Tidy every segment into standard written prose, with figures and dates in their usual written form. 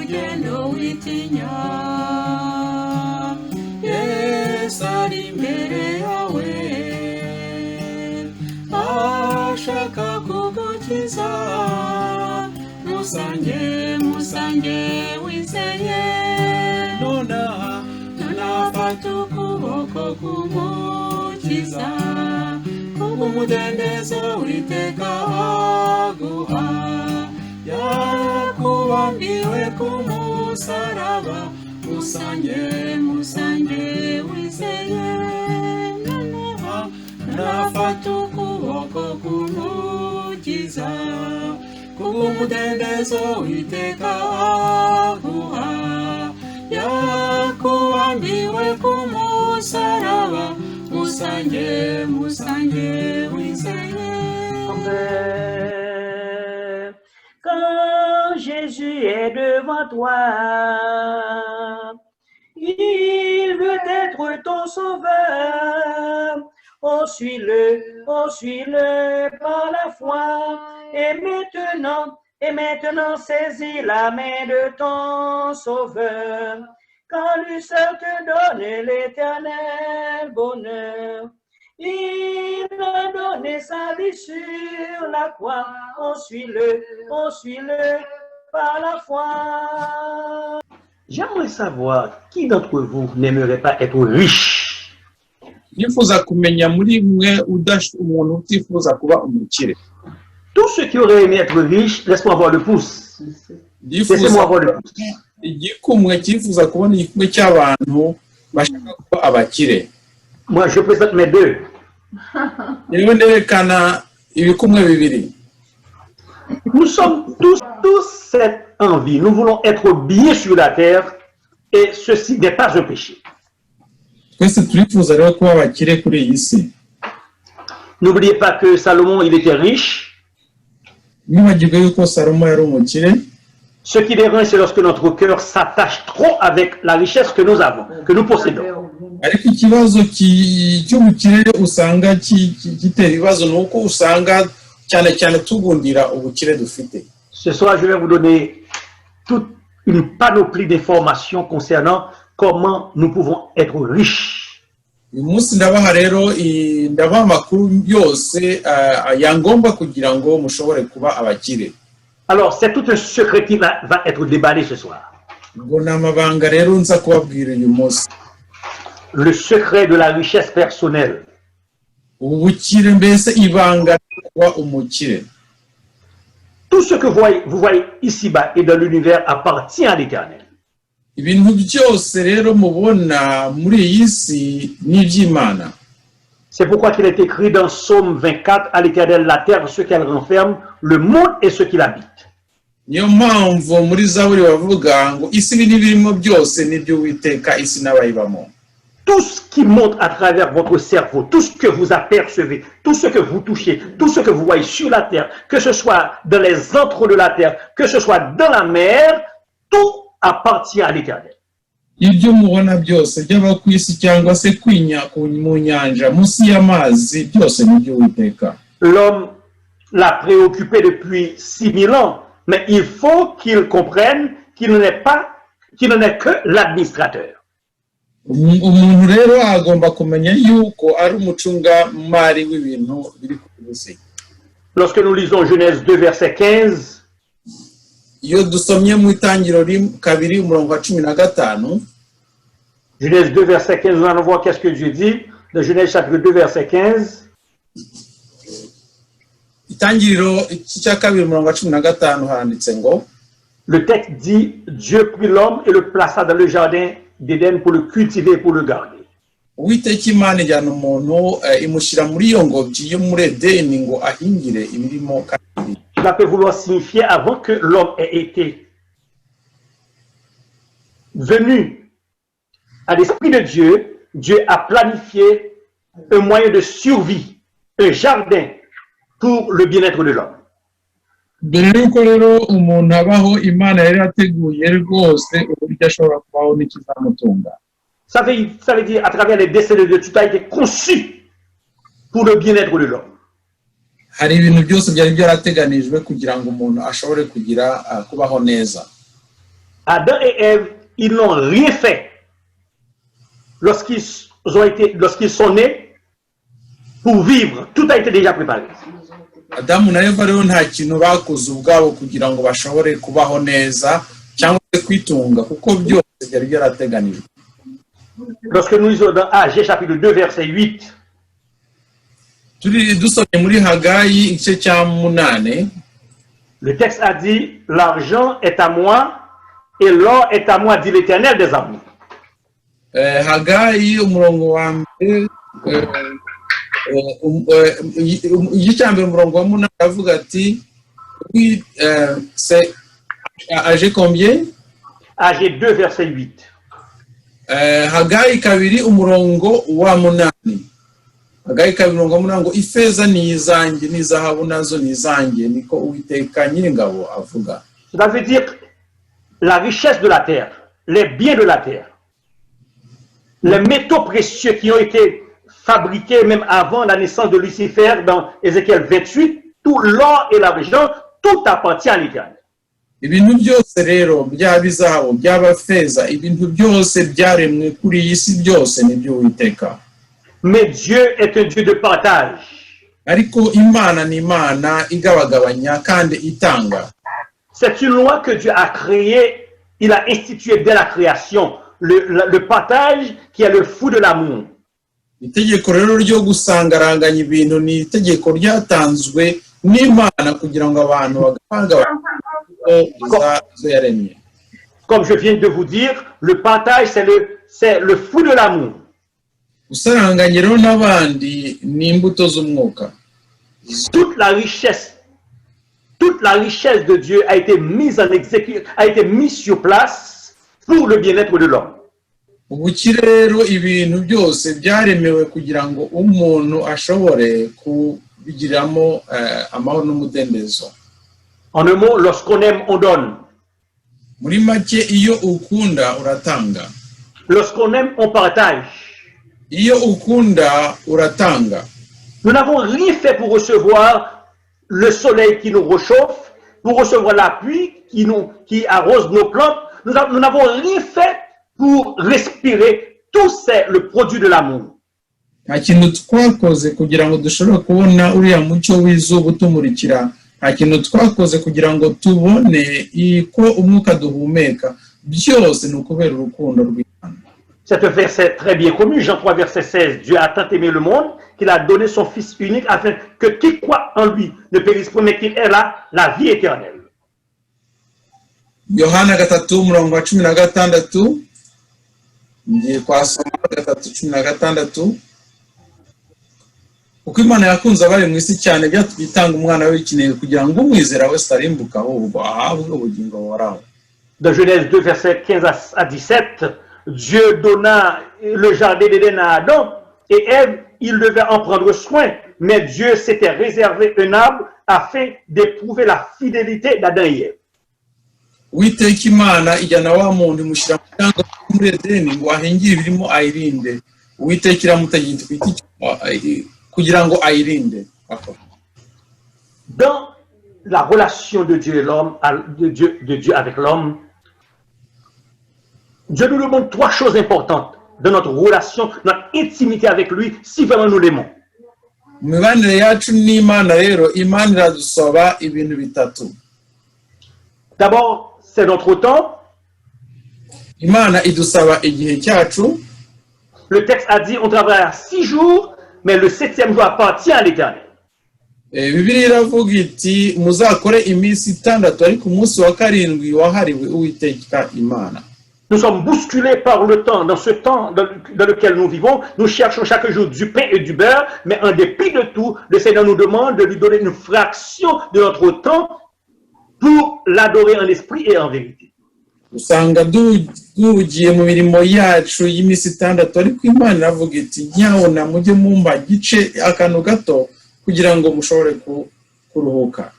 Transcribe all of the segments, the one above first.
urugendo witinya Yesu ari imbere yawe ashaka kugukiza musange wizeye nonaha fata ukuboko kumukiza kubw'umudendezo witeka aguha yakubambiwe ku musaraba musange wizeye nonaha nafata ukuboko kumukiza kubw'umudendezo witeka aguha yakubambiwe ku musaraba musange wizeye. Quand Jésus est devant toi, il veut être ton sauveur. Oh, suis-le par la foi. Et maintenant, saisis la main de ton sauveur. Quand lui seul te donne l'éternel bonheur. Il a donné sa vie sur la croix. On suit-le par la foi. J'aimerais savoir qui d'entre vous n'aimerait pas être riche. Tous ceux qui auraient aimé être riches, laisse-moi voir le pouce. Laissez-moi voir le pouce. Moi, je présente mes deux. Nous sommes tous cette envie. Nous voulons être bien sur la terre et ceci n'est pas un péché. N'oubliez pas que Salomon, il était riche. Ce qui dérange, c'est lorsque notre cœur s'attache trop avec la richesse que nous avons, que nous possédons. Ce soir, je vais vous donner toute une panoplie d'informations concernant comment nous pouvons être riches. Alors, c'est tout un secret qui va être déballé ce soir. Le secret de la richesse personnelle. Tout ce que vous voyez ici-bas et dans l'univers appartient à l'Éternel. C'est pourquoi il est écrit dans Psaume 24, à l'Éternel la terre, ce qu'elle renferme, le monde et ce qu'il habite. Tout ce qui monte à travers votre cerveau, tout ce que vous apercevez, tout ce que vous touchez, tout ce que vous voyez sur la terre, que ce soit dans les entres de la terre, que ce soit dans la mer, tout appartient à l'Éternel. L'homme l'a préoccupé depuis 6000 ans, mais il faut qu'il comprenne qu'il n'en est que l'administrateur. Lorsque nous lisons Genèse 2, verset 15, Genèse 2, verset 15, nous allons voir qu'est-ce que Dieu dit. Dans Genèse chapitre 2, verset 15. Le texte dit, Dieu prit l'homme et le plaça dans le jardin d'Éden pour le cultiver et pour le garder. Cela peut vouloir signifier avant que l'homme ait été venu à l'esprit de Dieu, Dieu a planifié un moyen de survie, un jardin pour le bien-être de l'homme. Ça veut dire à travers les décès de Dieu, tout a été conçu pour le bien-être de l'homme. Adam et Ève, ils n'ont rien fait lorsqu'ils sont nés pour vivre. Tout a été déjà préparé. Adamu na Eva rero nta kintu bakoze ubwabo kugira ngo bashobore kubaho neza cyangwa se kwitunga kuko byose byari byarateganijwe. Lorsque nous lisons dans Agé chapitre 2 verset 8, turi dusomye muri Hagayi igice cya 8, le texte a dit, l'argent est à moi et l'or est à moi, dit l'Éternel des armées. Hagayi umurongo wa mbere igice umurongo wa 8 avuga ati c'est Agé combien? Agé 2 verset 8. Hagayi kabiri umurongo wa 8. Hagayi kabiri umurongo wa 8 ngo ifeza ni izanjye n'izahabu nazo ni izanjye niko Uwiteka Nyiringabo avuga. Cela veut dire la richesse de la terre, les biens de la terre, les métaux précieux qui ont été fabriqués même avant la naissance de Lucifer dans Ézéchiel 28, tout l'or et l'argent, tout appartient à l'Éternel. Ibintu byose rero byaba izahabu byaba feza ibintu byose byaremwe kuri iyi si byose ni by'Uwiteka. Mais Dieu est un Dieu de partage. Ariko Imana ni Imana igabagabanya kandi itanga. C'est une loi que Dieu a créée, il a institué dès la création, le partage qui est le fruit de l'amour. Itegeko rero ryo gusangaranganya ibintu ni itegeko ryatanzwe n'Imana kugira ngo abantu bagabagabanye zo yaremye. Comme je viens de vous dire, le partage c'est le fruit de l'amour. Gusaranganya rero n'abandi ni imbuto z'umwuka. Toute la richesse de Dieu a été mise en exécution, a été mise sur place pour le bien-être de l'homme. Ubukire rero ibintu byose byaremewe kugira ngo umuntu ashobore kubigiramo amahoro n'umudendezo. En un mot, lorsqu'on aime, on donne. Muri make iyo ukunda uratanga. Lorsqu'on aime, on partage. Iyo ukunda uratanga. Nous n'avons rien fait pour recevoir le soleil qui nous réchauffe, pour recevoir la pluie qui arrose nos plantes. Nous n'avons rien fait pour respirer. Tout c'est le produit de l'amour. Nta kintu twakoze kugira ngo dushobore kubona uriya mucyo w'izuba utumurikira. Nta kintu twakoze kugira ngo tubone ko umwuka duhumeka. Byose ni ukubera urukundo rw'Imana. C'est un verset très bien connu, Jean 3 verset 16. Dieu a tant aimé le monde qu'il a donné son Fils unique afin que qui croit en lui ne périsse pas mais qu'il ait la vie éternelle. Yohana 3:16 ngiye kwasoma 3:16 uko Imana yakunze abari mu isi cyane byatwitanga umwana w'ikinege kugira ngo umwizera wese arimbuka ahubwo ahabwe ubugingo buhoraho. Dans Genèse 2 verset 15 à 17, Dieu donna le jardin d'Éden à Adam et Ève, il devait en prendre soin, mais Dieu s'était réservé un arbre afin d'éprouver la fidélité d'Adam et Ève. Uwiteka Imana ijyana wa muntu mushyira mu cyangwa muri Edeni ngo ahingire ibirimo ayirinde. Uwiteka iramutegeka kugira ngo ayirinde. Dans la relation de Dieu et l'homme, de Dieu avec l'homme, Dieu nous demande 3 choses importantes dans notre relation, notre intimité avec lui, si vraiment nous l'aimons. Mu mibanire yacu n'Imana rero Imana iradusaba ibintu bitatu. D'abord, c'est notre temps. Imana idusaba igihe cyacu. Le texte a dit on travaille 6 jours, mais le 7e jour appartient à l'Éternel. Bibiliya iravuga iti muzakore iminsi 6 ariko umunsi wa 7 wahariwe Uwiteka Imana. Nous sommes bousculés par le temps. Dans ce temps dans lequel nous vivons, nous cherchons chaque jour du pain et du beurre, mais en dépit de tout, le Seigneur nous demande de lui donner une fraction de notre temps pour l'adorer en esprit et en vérité. Usanga duhugiye mu mirimo yacu y'iminsi 6 ariko Imana iravuga iti nyabona mujye mumba gice akantu gato kugira ngo mushobore kuruhuka.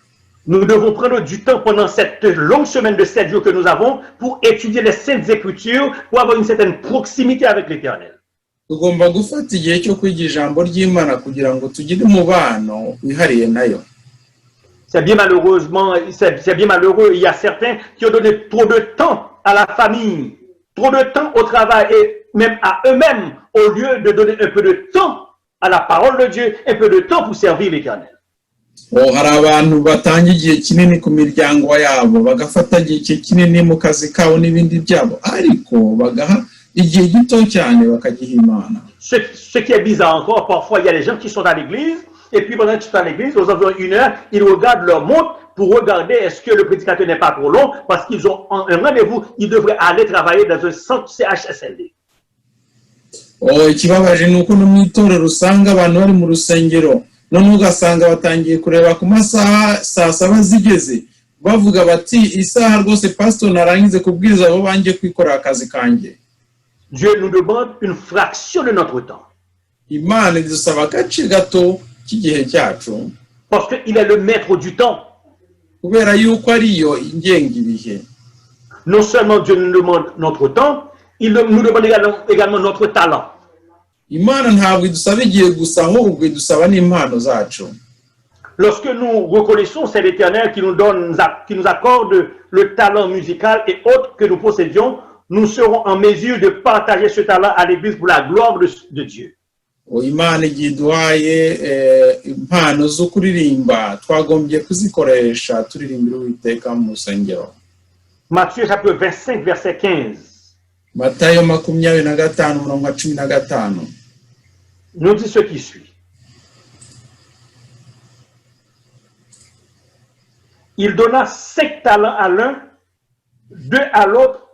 Nous devons prendre du temps pendant cette longue semaine de 7 jours que nous avons pour étudier les Saintes Écritures, pour avoir une certaine proximité avec l'Éternel. Tugomba gufata igihe cyo kwiga ijambo ry'Imana kugira ngo tugire umubano wihariye nayo. C'est bien malheureux, il y a certains qui ont donné trop de temps à la famille, trop de temps au travail et même à eux-mêmes, au lieu de donner un peu de temps à la parole de Dieu, un peu de temps pour servir l'Éternel. hari abantu batanga igihe kinini ku miryango yabo bagafata igihe kinini mu kazi kabo n'ibindi byabo ariko bagaha igihe gito cyane bakagiha Imana. Ce qui est bizarre encore, parfois il y a des gens qui sont à l'église et puis pendant qu'ils sont à l'église, aux environs d'une heure, ils regardent leur montre pour regarder est-ce que le prédicateur n'est pas trop long parce qu'ils ont un rendez-vous, ils devraient aller travailler dans un centre CHSLD. Ikibabaje ni uko no mu itorero usanga abantu bari mu rusengero none ugasanga batangiye kureba ku masaha saa saba zigeze bavuga bati isaha rwose pastor narangize kubwiriza abo bangiye kwikora akazi kanjye. Dieu nous demande une fraction de notre temps. Imana idusaba agace gato k'igihe cyacu parce qu'il est le maître du temps. kubera yuko ariyo ingenga ibihe. Non seulement Dieu nous demande notre temps, il nous demande également notre talent. Imana ntabwo idusaba igihe gusa ahubwo idusaba n'impano zacu. Lorsque nous reconnaissons c'est l'Éternel qui nous accorde le talent musical et autres que nous possédions, nous serons en mesure de partager ce talent à l'Église pour la gloire de Dieu. Imana igihe iduhaye impano zo kuririmba twagombye kuzikoresha turirimbira Uwiteka mu rusengero. Matthieu chapitre 25 verset 15. Matayo 25:15 nous dit ce qui suit. Il donna 5 talents à l'un, 2 à l'autre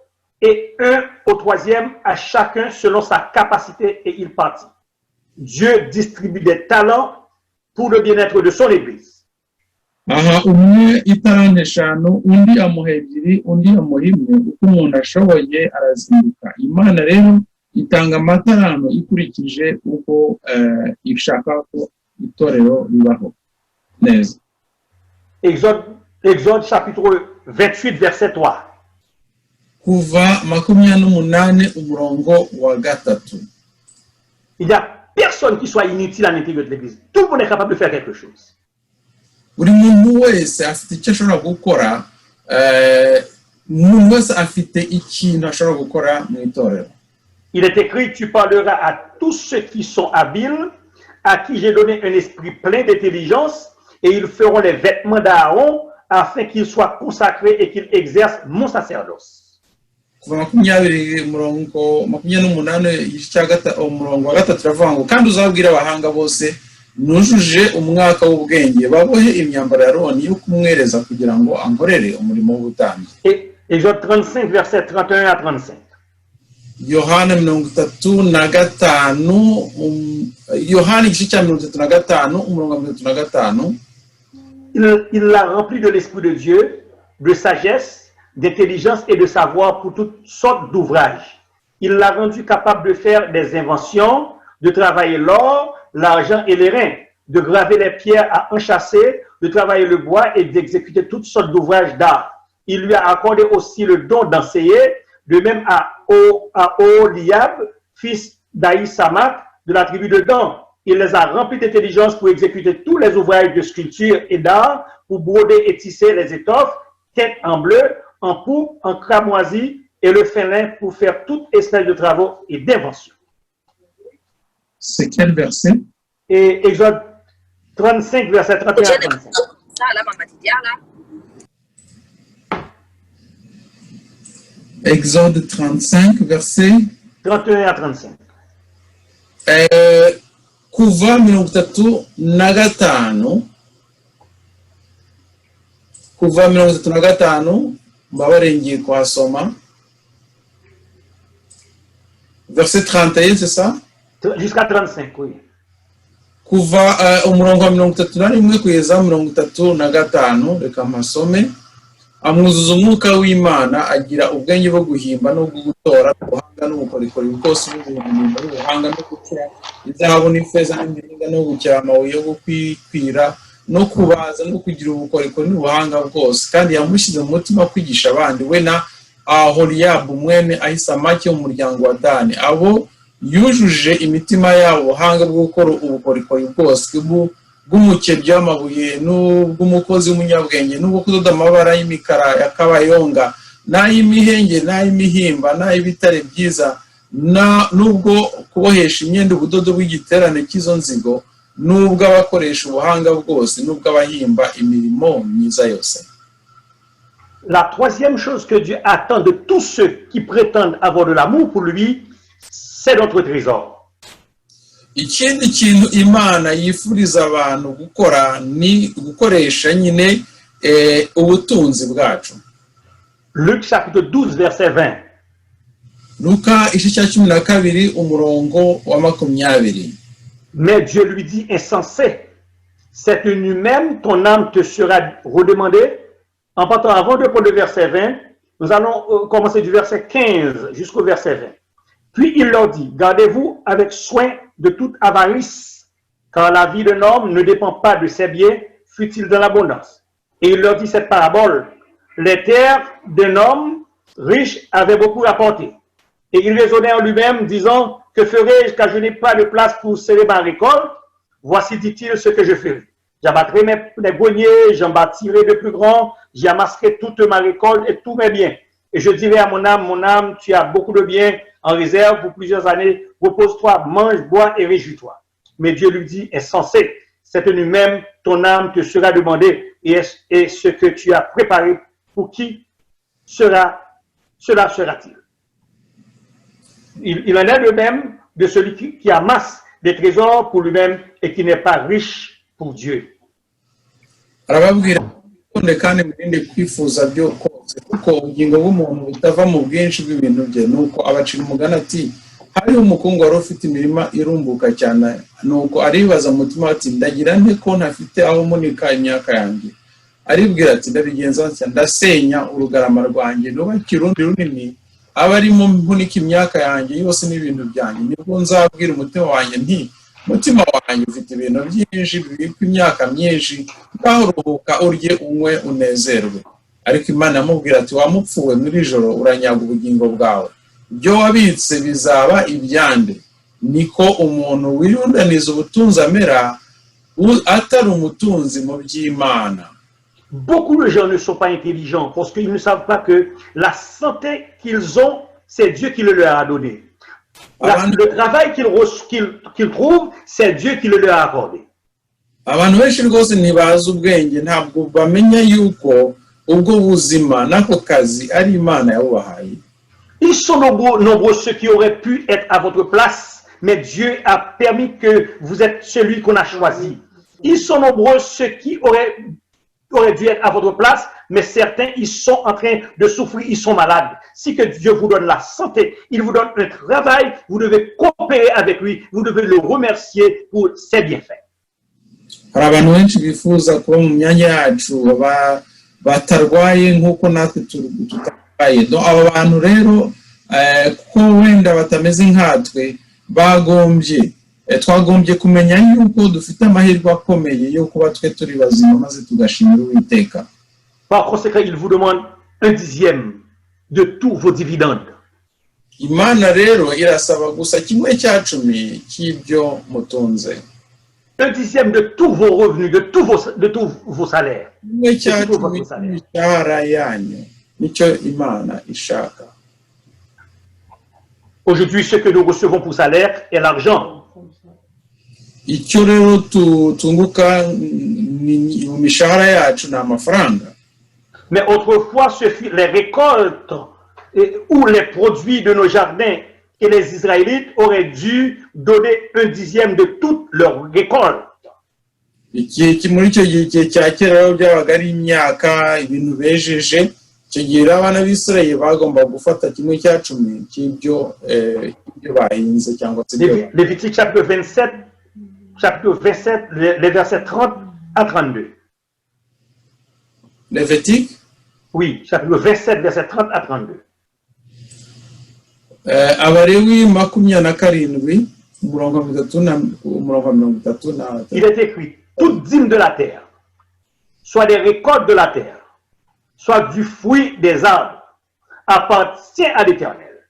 et 1 au troisième à chacun selon sa capacité et il partit. Dieu distribue des talents pour le bien-être de son Église. Aha umwe italente 5 undi amuha 2 undi amuha 1 uko umuntu ashoboye arazinduka. Imana rero itanga amatalano ikurikije uko ishaka ko itorero ribaho neza. Exode chapitre 28 verset 3. Kuva 28 umurongo wa 3. Il n'y a personne qui soit inutile à l'intérieur de l'Église. Tout le monde est capable de faire quelque chose. Buri muntu wese afite icyo ashobora gukora, umuntu wese afite ikintu ashobora gukora mu itorero. Il est écrit, tu parleras à tous ceux qui sont habiles, à qui j'ai donné un esprit plein d'intelligence, et ils feront les vêtements d'Aaron, afin qu'ils soient consacrés et qu'ils exercent mon sacerdoce. Kuva 28 umurongo wa 3 turavuga ngo kandi uzabwira abahanga bose nujuje umwaka w'ubwenge babohe imyambaro ya Aroni yo kumwereza kugira ngo ankorere umurimo w'ubutambyi. Exode 35 verset 31 à 35. Yohana 35 Yohana igice cya 35 umurongo wa 35. Il l'a rempli de l'esprit de Dieu, de sagesse, d'intelligence et de savoir pour toutes sortes d'ouvrages. Il l'a rendu capable de faire des inventions, de travailler l'or, l'argent et les reins, de graver les pierres à enchâsser, de travailler le bois et d'exécuter toutes sortes d'ouvrages d'art. Il lui a accordé aussi le don d'enseigner, de même à Oholiab, fils d'Aïsamak, de la tribu de Dan. Il les a remplis d'intelligence pour exécuter tous les ouvrages de sculpture et d'art, pour broder et tisser les étoffes, teintes en bleu, en pourpre, en cramoisi et le fin lin pour faire toute espèce de travaux et d'inventions. C'est quel verset? Et Exode 35, verset 31 à 35. Exode 35, verset 31 à 35. Kuva 35 kuva 35 mbabarengiye kuhasoma verset 31, c'est ça? Jusqu'à 35, oui. Kuva umurongo wa 31 kugeza 35 reka mpasome. Amwuzuza umwuka w'Imana agira ubwenge bwo guhimba no gutora ubuhanga n'ubukorikori bwose bw'ubuhimba n'ubuhanga no gukora izahabu n'ifeza n'imiringa no gukira amabuye yo kwikwira no kubaza no kugira ubukorikori n'ubuhanga bwose, kandi yamushyize mu mutima kwigisha abandi we na Oholiab mwene Ahisamaki mu muryango wa Dani. Abo yujuje imitima yabo ubuhanga bwo gukora ubukorikori bwose bw'umukebyi w'amabuye n'ubw'umukozi w'umunyabwenge n'ubwo kudoda amabara y'imikara ya kabayonga n'ay'imihenge n'ay'imihimba n'ay'ibitare byiza nubwo kubohesha imyenda ubudodo bw'igiterane cy'izo nzigo nubwo abakoresha ubuhanga bwose nubwo abahimba imirimo myiza yose. La troisième chose que Dieu attend de tous ceux qui prétendent avoir de l'amour pour lui, c'est notre trésor. Ikindi kintu Imana yifuriza abantu gukora ni gukoresha nyine ubutunzi bwacu. Luc chapitre 12 verset 20. Luka igice cya 12 umurongo wa 20. Mais Dieu lui dit, insensé, cette nuit même ton âme te sera redemandée. En partant avant de prendre le verset 20, nous allons commencer du verset 15 jusqu'au verset 20. Puis il leur dit, gardez-vous avec soin de toute avarice, car la vie d'un homme ne dépend pas de ses biens, fût-il dans l'abondance. Et il leur dit cette parabole, les terres d'un homme riche avaient beaucoup rapporté. Et il raisonnait en lui-même, disant, que ferai-je car je n'ai pas de place pour serrer ma récolte? Voici, dit-il, ce que je ferai. J'abattrai mes greniers, j'en bâtirai de plus grands, j'y amasserai toute ma récolte et tous mes biens. Et je dirai à mon âme, tu as beaucoup de biens en réserve pour plusieurs années, repose-toi, mange, bois et réjouis-toi. Mais Dieu lui dit, insensé, cette nuit même, ton âme te sera demandée, et ce que tu as préparé, pour qui cela sera-t-il? Il en est de même de celui qui amasse des trésors pour lui-même et qui n'est pas riche pour Dieu. Arababwira kandi murinde kwifuza byo kose kuko ubugingo bw'umuntu butava mu bwinshi bw'ibintu bye nuko abacira umugani ati hariho umukungu wari ufite imirima irumbuka cyane nuko aribaza mu mutima ati ndagira nte ko ntafite aho munika imyaka yanjye aribwira ati ndabigenza ntya ndasenya urugarama rwanjye nubakira urundi runini aba arimo mpunika imyaka yanjye yose n'ibintu byanjye nibwo nzabwira umutima wanjye nti mutima wanjye ufite ibintu byinshi bibikwa imyaka myinshi ngaho ruhuka urye unywe unezerwe. Ariko Imana amubwira ati wamupfuwe muri joro uranyaga ubugingo bwawe, ibyo wabitse bizaba ibyande. Niko umuntu wirundaniza ubutunzi amera atari umutunzi mu by'Imana. Beaucoup de gens ne sont pas intelligents parce qu'ils ne savent pas que la santé qu'ils ont, c'est Dieu qui le leur a donné. Le travail qu'ils trouvent, c'est Dieu qui le leur a accordé. Abantu benshi rwose ntibazi ubwenge ntabwo bamenya yuko ubwo buzima nako kazi ari Imana yabubahaye. Ils sont nombreux ceux qui auraient pu être à votre place, mais Dieu a permis que vous êtes celui qu'on a choisi. Ils sont nombreux ceux qui auraient dû être à votre place, mais certains, ils sont en train de souffrir, ils sont malades. Si que Dieu vous donne la santé, il vous donne un travail, vous devez coopérer avec lui, vous devez le remercier pour ses bienfaits. Hari abantu benshi bifuza kuba mu myanya yacu batarwaye nk'uko natwe tutarwaye. Abo bantu rero kuko wenda batameze nkatwe twagombye kumenya yuko dufite amahirwe akomeye yo kuba twe turi bazima maze tugashimira Uwiteka. Par conséquent, il vous demande 1/10 de tous vos dividendes. Imana rero irasaba gusa 1/10 cy'ibyo mutunze. 1/10 de tous vos revenus, de tous vos salaires. 1/10 y'imishahara yanyu nicyo Imana ishaka. Aujourd'hui, ce que nous recevons pour salaire est l'argent. Icyo rero tunguka mu mishahara yacu ni amafaranga. Mais autrefois, ce fut les récoltes ou les produits de nos jardins et les Israélites auraient dû donner 1/10 de toute leur récolte. Muri icyo gihe cya kera byabaga ari imyaka ibintu bejeje, icyo gihe abana b'Isirayeli bagomba gufata 1/10 cy'ibyo bahinze cyangwa se Lévitique chapitre 27, les versets 30 à 32. Lévitique? Oui, chapitre 27, versets 30 à 32. Abalewi 27 umurongo 33. Il est écrit, toute dîme de la terre, soit des récoltes de la terre, soit du fruit des arbres, appartient à l'Éternel.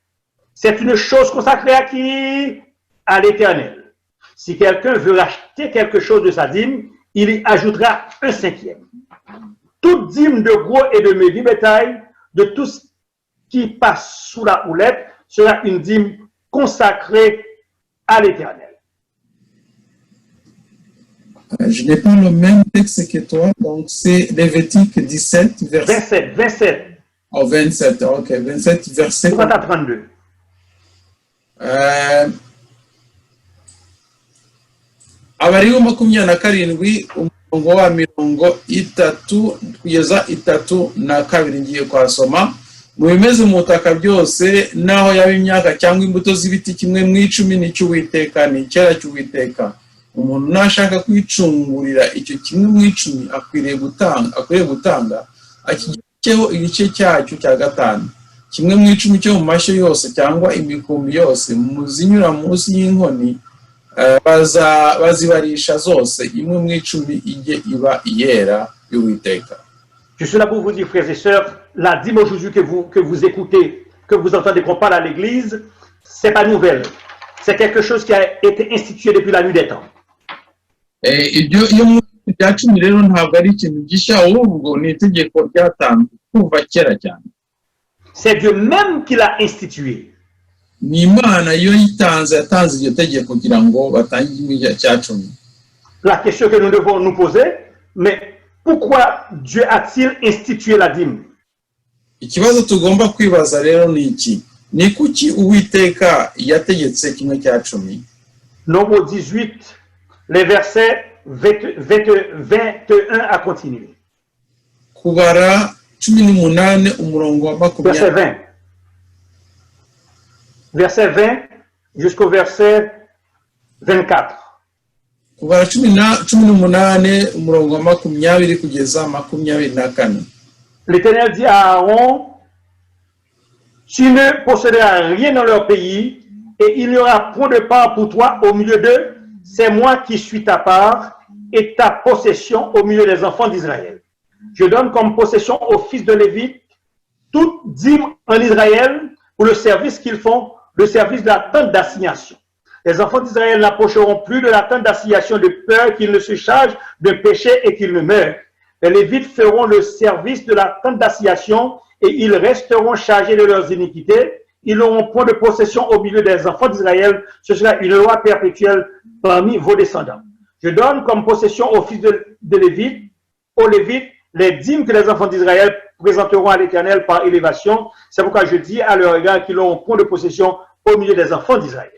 C'est une chose consacrée à qui? À l'Éternel. Si quelqu'un veut racheter quelque chose de sa dîme, il y ajoutera 1/5. Toute dîme de gros et de médium bétail, de tout qui passe sous la houlette sera une dîme consacrée à l'Éternel. Je n'ai pas le même texte que toi, donc c'est Lévitique 17, verset 27. Oh, 27, ok, 27, verset 30 à 32. Abariho 27 umurongo wa 30 kugeza 32 ngiye kwasoma. Mu bimeze mu butaka byose naho yaba imyaka cyangwa imbuto z'ibiti kimwe mu 10 n'icy'Uwiteka ni icyera cy'Uwiteka. Umuntu nashaka kwicungurira icyo kimwe mu 10 akwiriye gutanga akigeho igice cyacyo cya gatanu. Kimwe mu 10 cyo mu mashyo yose cyangwa imikumbi yose muzinyura munsi y'inkoni bazibarisha zose imwe mu 10 ijye iba iyera y'Uwiteka. Je suis là pour vous dire, frères et sœurs, la dîme aujourd'hui que vous écoutez, que vous entendez qu'on parle à l'église, c'est pas nouvelle. C'est quelque chose qui a été institué depuis la nuit des temps. Rero ntabwo ari ikintu gishya ahubwo ni itegeko ryatanzwe kuva kera cyane. C'est Dieu même qui l'a institué. Ni Imana yo yatanze iryo tegeko kugira ngo batangire cya cumi. La question que nous devons nous poser, mais pourquoi Dieu a-t-il institué la dîme? Ikibazo tugomba kwibaza rero ni iki? Ni kuki Uwiteka yategetse kimwe cya cumi? Nombre 18, les versets 21 à continuer. Kubara 18 umurongo wa 20. Verset 20. Verset 20 jusqu'au verset 24. Kubara 18 umurongo wa 20 kugeza 24. L'Éternel dit à Aaron, tu ne posséderas rien dans leur pays et il n'y aura point de part pour toi au milieu d'eux. C'est moi qui suis ta part et ta possession au milieu des enfants d'Israël. Je donne comme possession aux fils de Lévite toute dîme en Israël pour le service qu'ils font, le service de la tente d'assignation. Les enfants d'Israël n'approcheront plus de la tente d'assignation de peur qu'ils ne se chargent de péché et qu'ils ne meurent. Les Lévites feront le service de la tente d'assignation et ils resteront chargés de leurs iniquités. Ils n'auront point de possession au milieu des enfants d'Israël. Ce sera une loi perpétuelle parmi vos descendants. Je donne comme possession aux fils de Lévite, aux Lévites, les dîmes que les enfants d'Israël présenteront à l'Éternel par élévation. C'est pourquoi je dis à leur égard qu'ils n'auront point de possession au milieu des enfants d'Israël.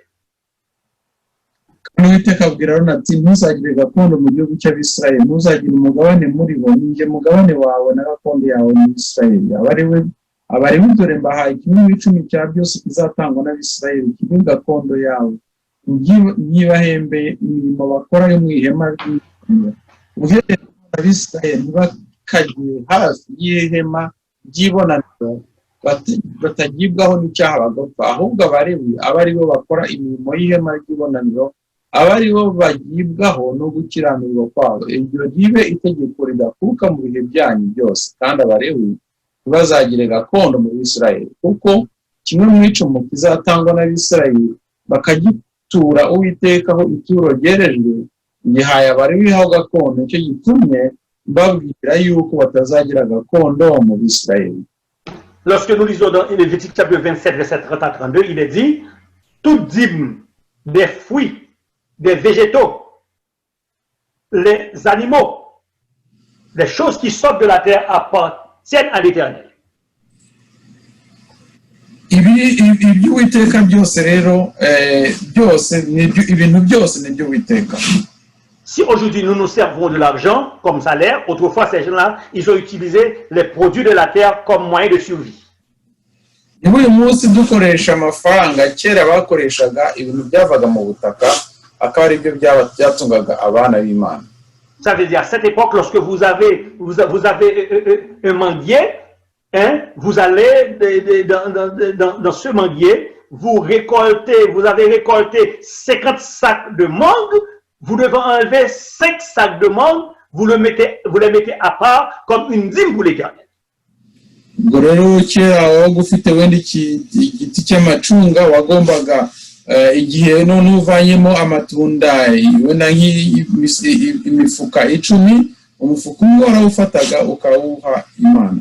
Uwiteka abwira Aroni ati ntuzagire gakondo mu gihugu cy'Abisirayeli, ntuzagire umugabane muri bo, ninjye mugabane wawe na gakondo yawe mu Isirayeli. Abarimu dore mbahaye kimwe mu 10 cya byose kizatangwa n'Abisirayeli, kibe gakondo yawe. Ntibahembeye imirimo bakora yo mu ihema ry'ibonaniro. Uhereye Abisirayeli ntibakagiye hafi y'ihema ry'ibonaniro batagibwaho n'icyaha bagapfa, ahubwo Abalewi abari bo bakora imirimo y'ihema ry'ibonaniro, abari bo bagibwaho no gukiranirwa kwabo. Iryo ribe itegeko ridakuka mu bihe byanyu byose, kandi Abalewi ntibazagire gakondo mu Bisirayeli, kuko kimwe mu 10 kizatangwa n'Abisirayeli bakagitura Uwitekaho ituro ryerejwe, gihaye Abalewi ho gakondo. Icyo gitumye babwira yuko batazagira gakondo mu Bisirayeli. Lorsque nous lisons dans Lévitique chapitre 27, verset 30 à 32, il est dit, toute dîme des fruits, des végétaux, les animaux, les choses qui sortent de la terre appartiennent à l'Éternel. Iby'Uwiteka byose rero ibintu byose ni iby'Uwiteka. Si aujourd'hui nous nous servons de l'argent comme salaire, autrefois ces gens-là, ils ont utilisé les produits de la terre comme moyen de survie. Uyu munsi dukoresha amafaranga, kera bakoreshaga ibintu byavaga mu butaka akaba ari byo byatungaga abana b'Imana. Ça veut dire à cette époque, lorsque vous avez un manguier, hein, vous allez dans ce manguier, vous avez récolté 50 sacs de mangue. Vous devez enlever 5 sacs de mangue, vous les mettez à part comme une dîme pour l'Éternel. Rero kera waba ufite wenda igiti cy'amacunga wagombaga igihe none uvanyemo amatunda wenda nk'imifuka 10, umufuka umwe warawufataga ukawuha Imana.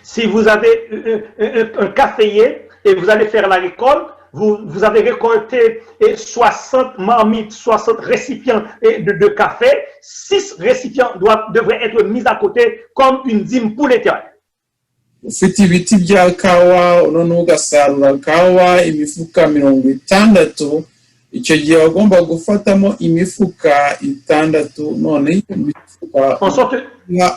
Si vous avez un caféier et vous allez faire la récolte, vous avez récolté 60 marmites, 60 récipients de café, 6 récipients devraient être mis à côté comme une dîme pour l'Éternel. ufite ibiti bya kawa noneho ugasarura kawa imifuka 60, icyo gihe wagomba gufatamo imifuka 6 none imifuka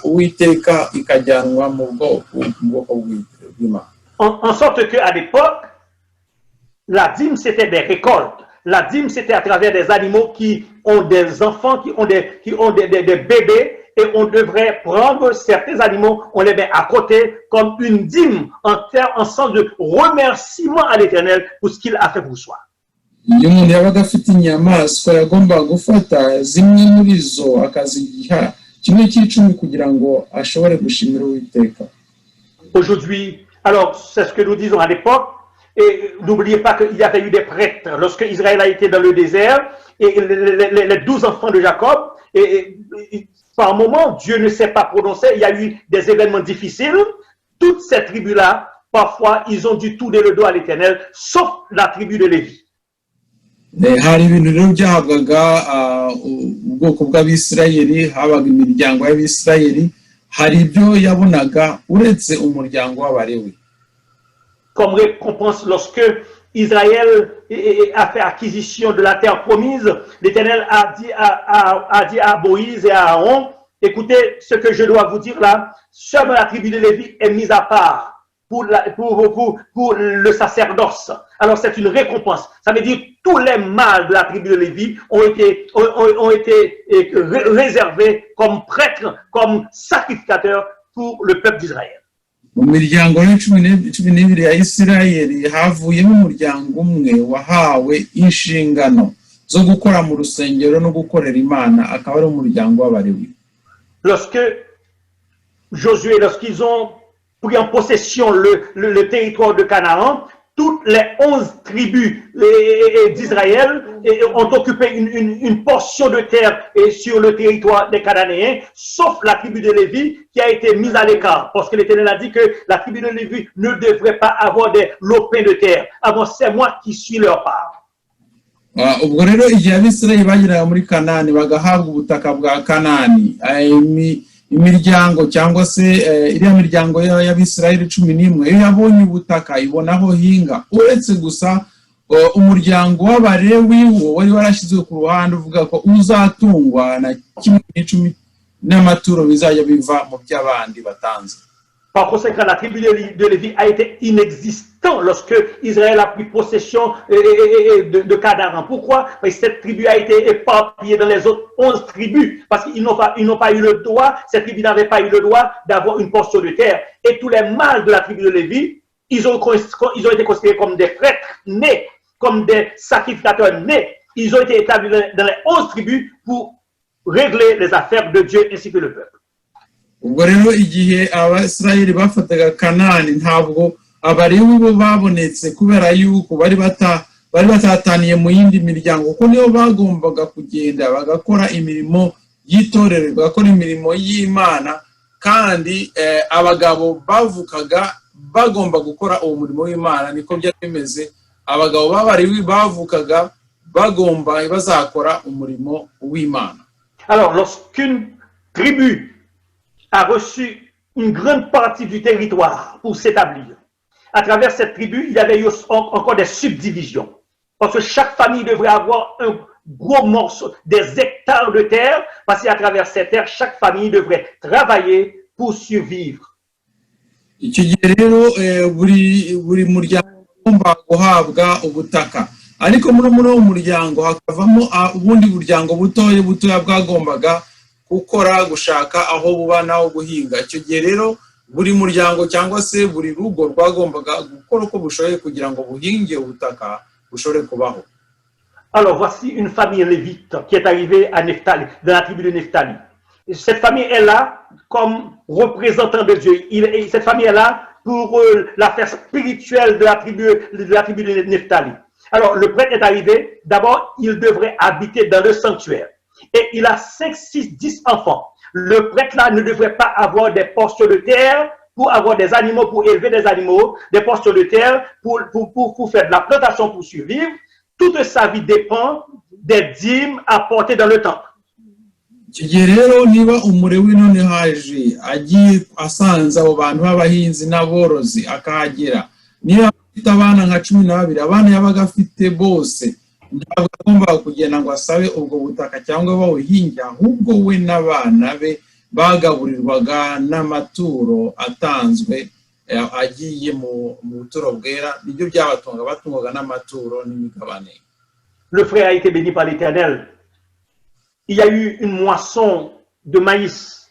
Uwiteka ikajyanwa mu bwoko bw'Imana. En sorte qu'à l'époque, la dîme c'était des récoltes. La dîme c'était à travers des animaux qui ont des enfants, qui ont des bébés, et on devrait prendre certains animaux, on les met à côté comme une dîme en sens de remerciement à l'Éternel pour ce qu'il a fait pour soi. Iyo umuntu yabaga afite inyamaswa yagomba gufata zimwe muri zo akaziha 1/10 kugira ngo ashobore gushimira Uwiteka. Aujourd'hui, alors c'est ce que nous disons à l'époque, et n'oubliez pas qu'il y avait eu des prêtres lorsque Israël a été dans le désert, et les 12 enfants de Jacob, et par moment, Dieu ne s'est pas prononcé, il y a eu des événements difficiles. Toutes ces tribus-là, parfois, ils ont dû tourner le dos à l'Éternel, sauf la tribu de Lévi. Hari ibintu rero byahabwaga ubwoko bw'Abisirayeli, habaga imiryango y'Abisirayeli, hari ibyo yabonaga uretse umuryango w'Abalewi. Comme récompense, lorsque Israël a fait acquisition de la terre promise, l'Éternel a dit à Moïse et à Aaron, écoutez, ce que je dois vous dire là, seule la tribu de Lévi est mise à part pour le sacerdoce. Alors c'est une récompense. Ça veut dire que tous les mâles de la tribu de Lévi ont été réservés comme prêtres, comme sacrificateurs pour le peuple d'Israël. Mu miryango 12 ya Isirayeli havuyemo umuryango umwe wahawe inshingano zo gukora mu rusengero no gukorera Imana, akaba ari umuryango w'Abalewi. Lorsque Josué, lorsqu'ils ont pris en possession le territoire de Canaan, toutes les 11 tribus d'Israël ont occupé une portion de terre sur le territoire des Cananéens, sauf la tribu de Lévi qui a été mise à l'écart, parce que l'Éternel a dit que la tribu de Lévi ne devrait pas avoir des lopins de terre. Avant, c'est moi qui suis leur part. Ubwo rero igihe Abisirayeli bageraga muri Kanani bagahabwa ubutaka bwa Kanani, imiryango cyangwa se iriya miryango y'Abisirayeli 11 iyo yabonye ubutaka ibonaho hinga, uretse gusa umuryango w'Abalewi wo wari warashizwe ku ruhande uvuga ko uzatungwa na 10 n'amaturo bizajya biva mu by'abandi batanze. Par conséquent, la tribu de Lévi a été inexistante lorsque Israël a pris possession de Canaan. Pourquoi? Parce que cette tribu a été éparpillée dans les autres 11 tribus. Parce qu'ils n'ont pas eu le droit, cette tribu n'avait pas eu le droit d'avoir une portion de terre. Et tous les mâles de la tribu de Lévi, ils ont été considérés comme des prêtres nés, comme des sacrificateurs nés. Ils ont été établis dans les 11 tribus pour régler les affaires de Dieu ainsi que le peuple. Ubwo rero igihe Abisirayeli bafataga Kanani ntabwo Abalewi bo babonetse kubera yuko bari batataniye mu yindi miryango, kuko niyo bagombaga kugenda bagakora imirimo y'itorero, bagakora imirimo y'Imana, kandi abagabo bavukaga bagomba gukora uwo murimo w'Imana. Niko byari bimeze, abagabo b'Abalewi bavukaga bagomba bazakora umurimo w'Imana. Alors lorsqu'une tribu a reçu une grande partie du territoire pour s'établir, à travers cette tribu, il y avait eu encore des subdivisions. Parce que chaque famille devrait avoir un gros morceau, des hectares de terre, parce qu'à travers ces terres, chaque famille devrait travailler pour survivre. Icyo gihe rero buri muryango ugomba guhabwa ubutaka, ariko muri uwo muryango hakavamo ubundi buryango butoya bwagombaga gukora gushaka aho buba naho guhinga. Icyo gihe rero buri muryango cyangwa se buri rugo rwagombaga gukora uko bushoboye kugira ngo buhinge ubutaka bushobore kubaho. Alors voici une famille lévite qui est arrivée à Nephtali, dans la tribu de Nephtali. Cette famille est là comme représentant de Dieu. Cette famille est là pour l'affaire spirituelle de la tribu de Nephtali. Alors le prêtre est arrivé. D'abord, il devrait habiter dans le sanctuaire. Et il a 5, 6, 10 enfants. Le prêtre là ne devrait pas avoir des portions de terre pour avoir des animaux, pour élever des animaux, des portions de terre, pour faire de la plantation, pour survivre. Toute sa vie dépend des dîmes apportées dans le temple. icyo gihe rero niba umurewi none haje agiye asanze abo bantu b'abahinzi n'aborozi akahagera niba afite abana nka 12 abana yabaga afite bose ntabwo agomba kugenda ngo asabe ubwo butaka cyangwa bawuhinge ahubwo we n'abana be bagaburirwaga n'amaturo atanzwe agiye mu buturo bwera nibyo byabatunga batungwaga n'amaturo n'imigabane. Le frère a été béni par l'Éternel. Il y a eu une moisson de maïs.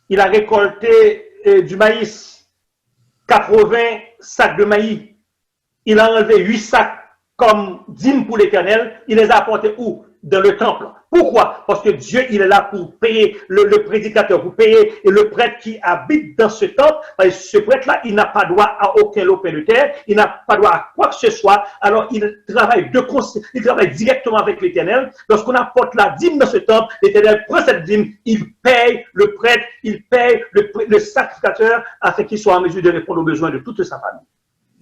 Il a récolté du maïs, 80 sacs de maïs. Il a enlevé 8 sacs comme dîme pour l'Éternel. Il les a apportés où? Dans le temple. Pourquoi? Parce que Dieu, il est là pour payer le prédicateur, pour payer le prêtre qui habite dans ce temple. Ce prêtre-là, il n'a pas droit à aucun lopin de terre, il n'a pas droit à quoi que ce soit. Alors, il travaille directement avec l'Éternel. Lorsqu'on apporte la dîme dans ce temple, l'Éternel prend cette dîme, il paye le prêtre, il paye le sacrificateur afin qu'il soit en mesure de répondre aux besoins de toute sa famille.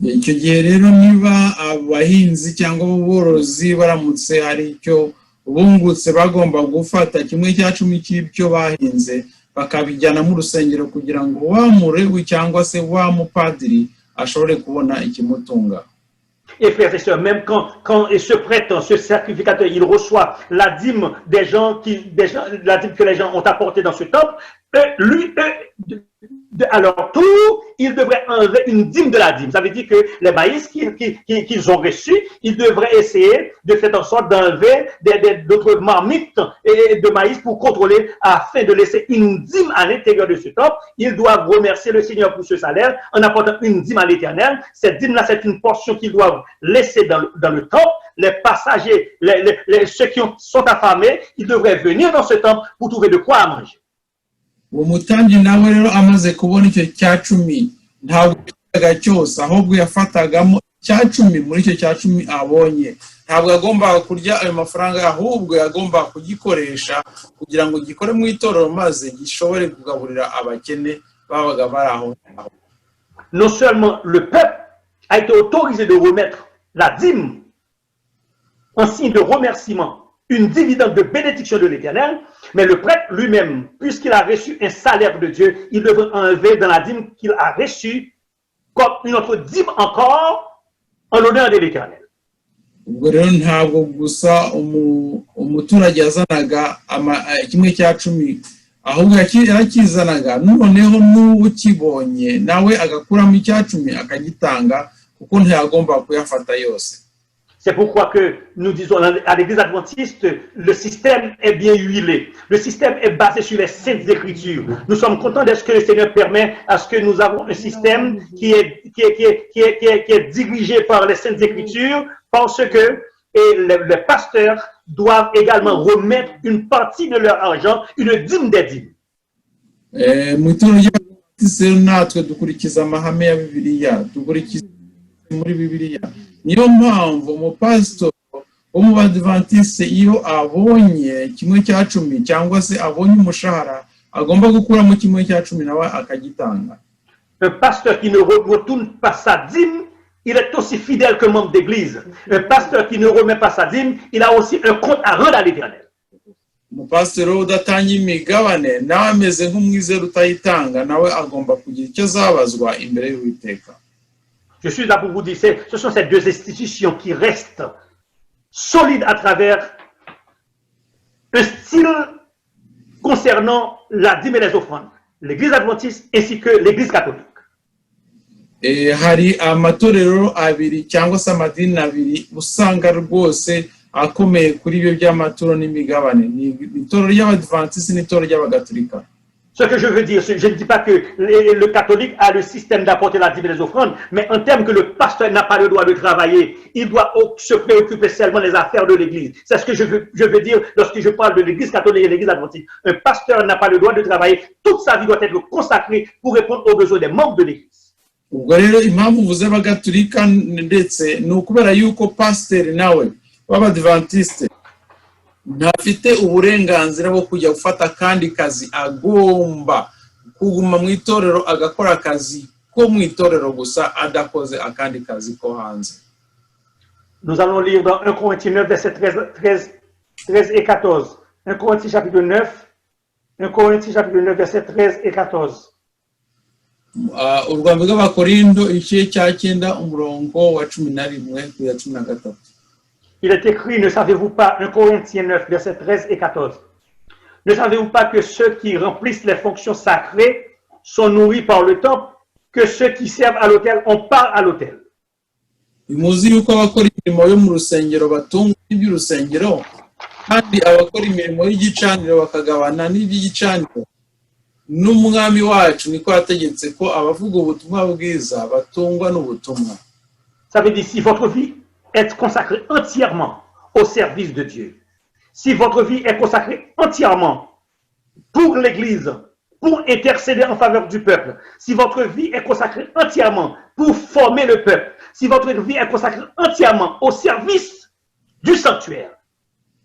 Icyo gihe rero niba abahinzi cyangwa aborozi baramutse hari icyo bungutse bagomba gufata 1/10 cy'ibyo bahinze bakabijyana mu rusengero kugira ngo wa murewi cyangwa se wa mupadiri ashobore kubona ikimutunga. Et frères et sœurs, même quand ce prêtre, ce sacrificateur, il reçoit la dîme des gens la dîme que les gens ont apportée dans ce temple, à leur tour, ils devraient enlever une dîme de la dîme. Ça veut dire que les maïs qu'ils ont reçus, ils devraient essayer de faire en sorte d'enlever d'autres marmites de maïs pour contrôler afin de laisser une dîme à l'intérieur de ce temple. Ils doivent remercier le Seigneur pour ce salaire en apportant une dîme à l'Éternel. Cette dîme-là, c'est une portion qu'ils doivent laisser dans le temple. Les passagers, ceux qui sont affamés, ils devraient venir dans ce temple pour trouver de quoi manger. Umutambi nawe rero amaze kubona icyo cyacumi ntabwo yaga cyose ahubwo yafatagamo cyacumi muri icyo cyacumi abonye ntabwo agomba kurya ayo mafaranga ahubwo yagomba kugikoresha kugira ngo gikore mu itorero maze gishobore kugaburira abakene babaga baraho. Non seulement le peuple a été autorisé de remettre la dîme en signe de remerciement, une dividende de bénédiction de l'Éternel, mais le prêtre lui-même, puisqu'il a reçu un salaire de Dieu, il devrait enlever dans la dîme qu'il a reçue comme une autre dîme encore en l'honneur de l'Éternel. Ubwo rero ntabwo gusa umuturage yazanaga 1/10 ahubwo yakizanaga noneho n'ukibonye nawe agakuramo 10 akagitanga kuko ntiyagomba kuyafata yose. C'est pourquoi que nous disons à l'église adventiste, le système est bien huilé. Le système est basé sur les saintes écritures. Nous sommes contents de ce que le Seigneur permet à ce que nous avons un système qui est dirigé par les saintes écritures, parce que les pasteurs doivent également remettre une partie de leur argent, une dîme des dîmes. Niyo mpamvu umupastor wo mu Badventiste iyo abonye 1/10 cyangwa se abonye umushahara agomba gukura mu 1/10 nawe akagitanga. Un pasteur qui ne retourne pas sa dîme, il est aussi fidèle que membre d'église. Un pasteur qui ne remet pas sa dîme, il a aussi un compte à rendre à l'Éternel. Umupastor udatanga imigabane nawe ameze nk'umwizera utayitanga nawe agomba kugira icyo zabazwa imbere y'Uwiteka. Je suis là pour vous dire, ce sont ces deux institutions qui restent solides à travers un style concernant la dîme et les offrandes. L'église adventiste ainsi que l'église catholique. Hari amatorero abiri cyangwa se amadini abiri usanga rwose akomeye kuri ibyo by'amaturo n'imigabane. Ni itorero ry'Abadventiste n'itorero ry'Abagatolika. Ce que je veux dire, je ne dis pas que le catholique a le système d'apporter la dîme et les offrandes, mais en termes que le pasteur n'a pas le droit de travailler, il doit se préoccuper seulement des affaires de l'église. C'est ce que je veux dire lorsque je parle de l'église catholique et l'église adventiste. Un pasteur n'a pas le droit de travailler, toute sa vie doit être consacrée pour répondre aux besoins des membres de l'église. Ubwo rero impamvu vuze Abagatolika ndetse no kubera yuko pasteur nawe w'Abadventiste ntafite uburenganzira bwo kujya gufata kandi kazi agomba kuguma mu itorero agakora akazi ko mu itorero gusa adakoze akandi kazi ko hanze. Nous allons lire dans 1 Corinthiens 9, versets 13 et 14. 1 Corinthiens chapitre 9, 1 Corinthiens chapitre 9, versets 13 et 14. Urwandiko rw'Abakorindo igice cya 9 umurongo wa 11 kugeza 13. Il est écrit, ne savez-vous pas, 1 Corinthiens 9, versets 13 et 14. Ne savez-vous pas que ceux qui remplissent les fonctions sacrées sont nourris par le temple, que ceux qui servent à l'autel ont part à l'autel? Muzi yuko abakora imirimo yo mu rusengero batungwa n'iby'urusengero, kandi abakora imirimo y'igicaniro bakagabana n'iby'igicaniro. N'umwami wacu niko yategetse ko abavuga ubutumwa bwiza batungwa n'ubutumwa. Ça veut dire si votre vie est consacrée entièrement au service de Dieu, si votre vie est consacrée entièrement pour l'Église, pour intercéder en faveur du peuple, si votre vie est consacrée entièrement pour former le peuple, si votre vie est consacrée entièrement au service du sanctuaire,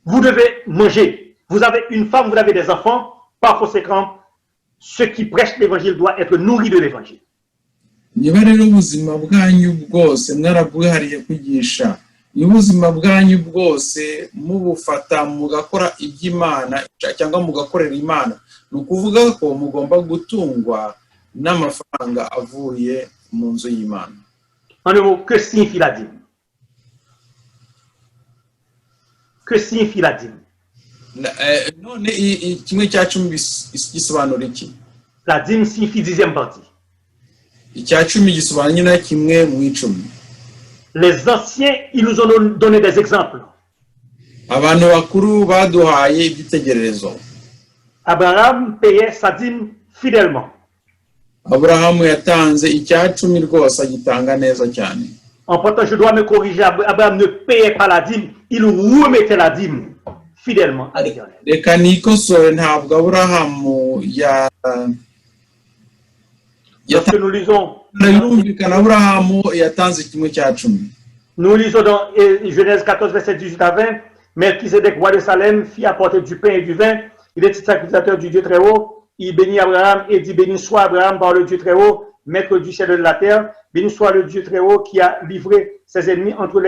vous devez manger. Vous avez une femme, vous avez des enfants, par conséquent, ceux qui prêchent l'évangile doivent être nourris de l'évangile. Niba rero ubuzima bwanyu bwose mwarabwihariye kwigisha, ubuzima bwanyu bwose mubufata mugakora iby'Imana cyangwa mugakorera Imana, nukuvuga ko mugomba gutungwa n'amafaranga avuye mu nzu y'Imana. En un mot, que signifie la dîme? Que signifie la dîme? None kimwe cya 10 gisobanura iki? La dîme signifie 10e partie. Icya 10 gisobanura na kimwe mu 10. Les anciens, ils nous ont donné des exemples. Abantu bakuru baduhaye ibyitegererezo. Abraham payait sa dîme fidèlement. Abrahamu yatanze icya 10 rwose agitanga neza cyane. En pourtant, je dois me corriger, Abraham ne payait pas la dîme, il remettait la dîme fidèlement à l'Éternel. Reka nikosore ntabwo Abrahamu Lorsque nous lisons, Abrahamu yatanze kimwe cya 10. Nous lisons dans Genèse 14, verset 18 à 20, Melchisedec, roi de Salem, fit apporter du pain et du vin. Il était sacrificateur du Dieu très haut. Il bénit Abraham et dit, béni soit Abraham par le Dieu très haut, maître du ciel et de la terre. Béni soit le Dieu très haut qui a livré ses ennemis entre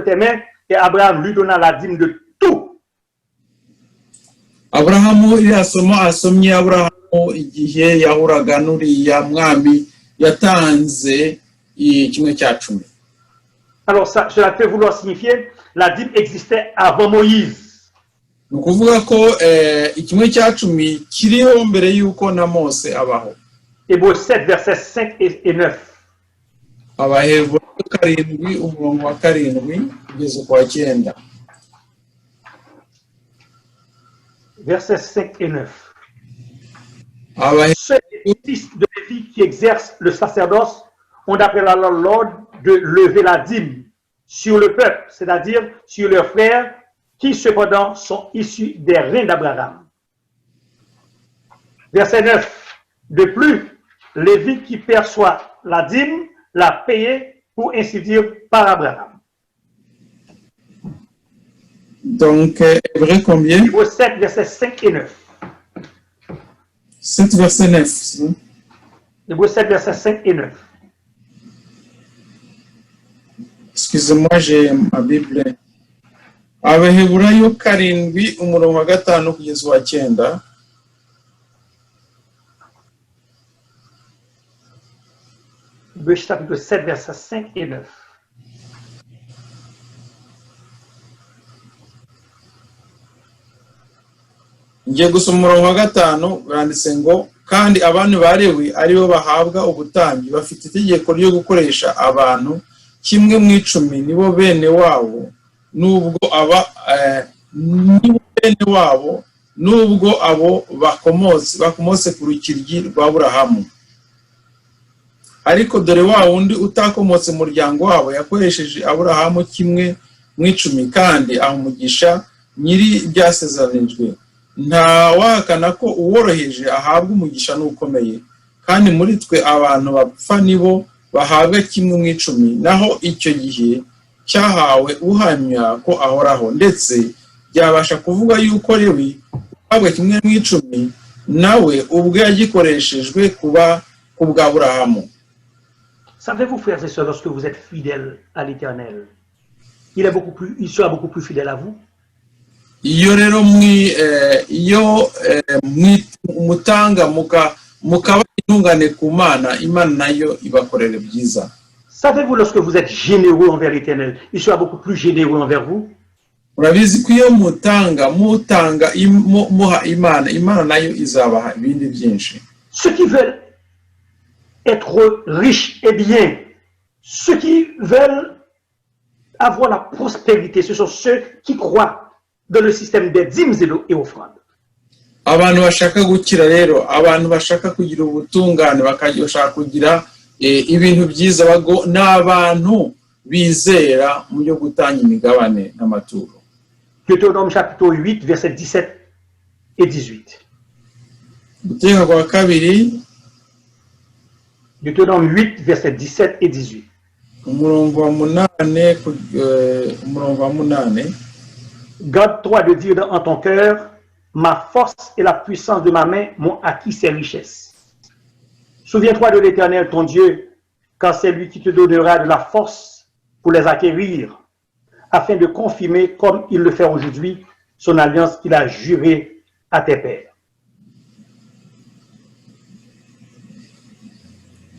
tes mains. Et Abraham lui donna la dîme de tout. Abrahamu asomye Abrahamu igihe yahuraga n'uriya mwami yatanze kimwe cya 10. Alors cela peut vouloir signifier la dîme existait avant Moïse. Nukuvuga ko kimwe cya 10 kiriho mbere yuko na Mose abaho. Hébreux 7 versets 5 et 9. Abaheburayo 7 umurongo wa 7 kugeza kwa 9. Versets 5 et 9. Ceux des fils de Lévi qui exercent le sacerdoce ont d'après la loi l'ordre de lever la dîme sur le peuple, c'est-à-dire sur leurs frères, qui cependant sont issus des reins d'Abraham. Verset 9. De plus, Lévi qui perçoit la dîme l'a payé, pour ainsi dire, par Abraham. Donc, Hébreux combien? Hébreux 7, versets 5 et 9. 7 verset 9. C'est bon? Hébreux 7, versets 5 et 9. Excusez-moi, j'ai ma Bible. Abaheburayo 7 umurongo wa 5 kugeza wa 9. Hébreux chapitre 7, versets 5 et 9. Ngiye gusoma umurongo wa 5 banditse ngo kandi abantu barewe aribo bahabwa ubutambyi bafite itegeko ryo gukoresha abantu kimwe mu 10 nibo bene wabo nubwo abo bakomotse ku rukiryi rwa Aburahamu. Ariko dore wa wundi utakomotse mu muryango wabo yakoresheje Aburahamu kimwe mu 10 kandi ahumugisha nyiri byasezeranijwe. Nta wahakana ko uworoheje ahabwa umugisha n'ukomeye, kandi muri twe abantu bapfa nibo bahabwa kimwe mu 10, naho icyo gihe cyahawe uhamya ko ahoraho, ndetse byabasha kuvuga yuko Lewi ahabwa kimwe mu 10 nawe ubwe yagikoreshejwe kuba ku bw'Aburahamu. Savez-vous, frères et sœurs, lorsque vous êtes fidèles à l'Éternel, il sera beaucoup plus fidèle à vous? Iyo rero mutanga mukaba intungane ku Mana, Imana nayo ibakorera byiza. Savez-vous, lorsque vous êtes généreux envers l'Éternel, il sera beaucoup plus généreux envers vous? Urabizi ko iyo muha Imana, Imana nayo izabaha ibindi byinshi. Ceux qui veulent être riches et bien, ceux qui veulent avoir la prospérité, ce sont ceux qui croient dans le système des dîmes et offrandes. Abantu bashaka gukira rero, abantu bashaka kugira ubutungane, bakashaka kugira ibintu byiza, n'abantu bizera mu byo gutanga imigabane n'amaturo. Deutéronome chapitre 8, versets 17 et 18. Gutegeka kwa kabiri, Deutéronome 8, versets 17 et 18. umurongo wa 8. Garde-toi de dire en ton cœur, ma force et la puissance de ma main m'ont acquis ces richesses. Souviens-toi de l'Éternel ton Dieu, car c'est lui qui te donnera de la force pour les acquérir, afin de confirmer, comme il le fait aujourd'hui, son alliance qu'il a jurée à tes pères.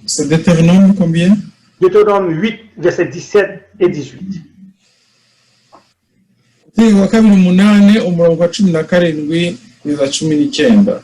C'est Deutéronome combien? Deutéronome 8, versets 17 et 18. Gutegeka kwa kabiri 8, umurongo wa 17 kugeza 19.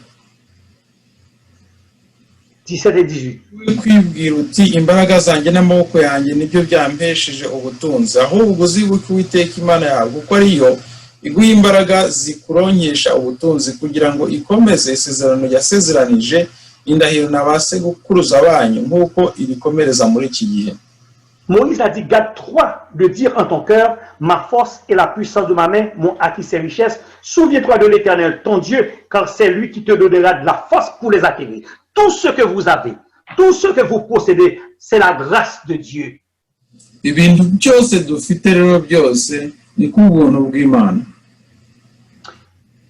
17 et 18. Kwibwira uti imbaraga zanjye n'amaboko yanjye nibyo byampesheje ubutunzi, ahubwo uzibuke Uwiteka Imana yawe, kuko ariyo iguha imbaraga zikuronkesha ubutunzi, kugira ngo ikomeze isezerano yasezeranije indahiro na ba sekuruza banyu, nk'uko irikomereza muri iki gihe. Moïse a dit, garde-toi de dire en ton cœur, ma force et la puissance de ma main m'ont acquis ces richesses. Souviens-toi de l'Éternel, ton Dieu, car c'est lui qui te donnera de la force pour les acquérir. Tout ce que vous avez, tout ce que vous possédez, c'est la grâce de Dieu. Ibintu byose dufite rero byose ni kubuntu bw'Imana.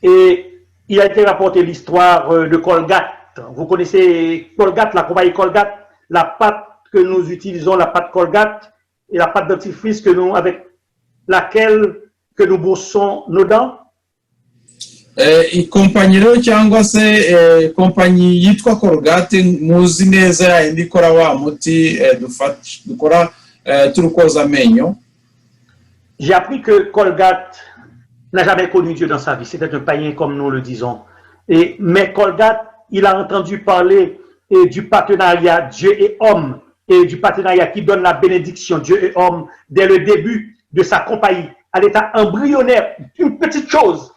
Et il a été rapporté l'histoire de Colgate. Vous connaissez Colgate, la compagnie Colgate, la pâte que nous utilisons, la pâte Colgate et la pâte dentifrice avec laquelle que nous brossons nos dents. Ikompanyi rero cyangwa se kompanyi yitwa Colgate, muzi neza yindi ikora wa muti dukora turi koza amenyo. J'ai appris que Colgate n'a jamais connu Dieu dans sa vie. C'était un païen comme nous le disons. Mais Colgate, il a entendu parler du partenariat Dieu et homme, et du partenariat qui donne la bénédiction Dieu et homme dès le début de sa compagnie, à l'état embryonnaire, une petite chose.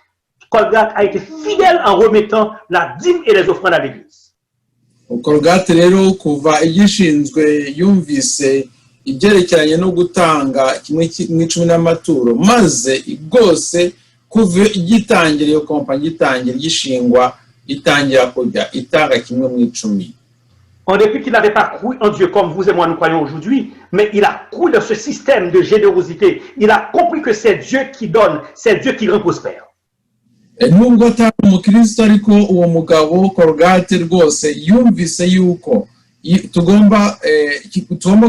Colgate a été fidèle en remettant la dîme et les offrandes à l'église. Colgate rero kuva igishinzwe yumvise ibyerekeranye no gutanga kimwe n'icumi n'amaturo, maze igose kuva igitangira iyo kompanyi itangira gishingwa itangira kujya itanga kimwe n'icumi. En dépit qu'il n'avait pas cru en Dieu comme vous et moi nous croyons aujourd'hui, mais il a cru dans ce système de générosité. Il a compris que c'est Dieu qui donne, c'est Dieu qui rend prospère. Nubwo atari umukristo, ariko uwo mugabo Colgate rwose yumvise yuko tugomba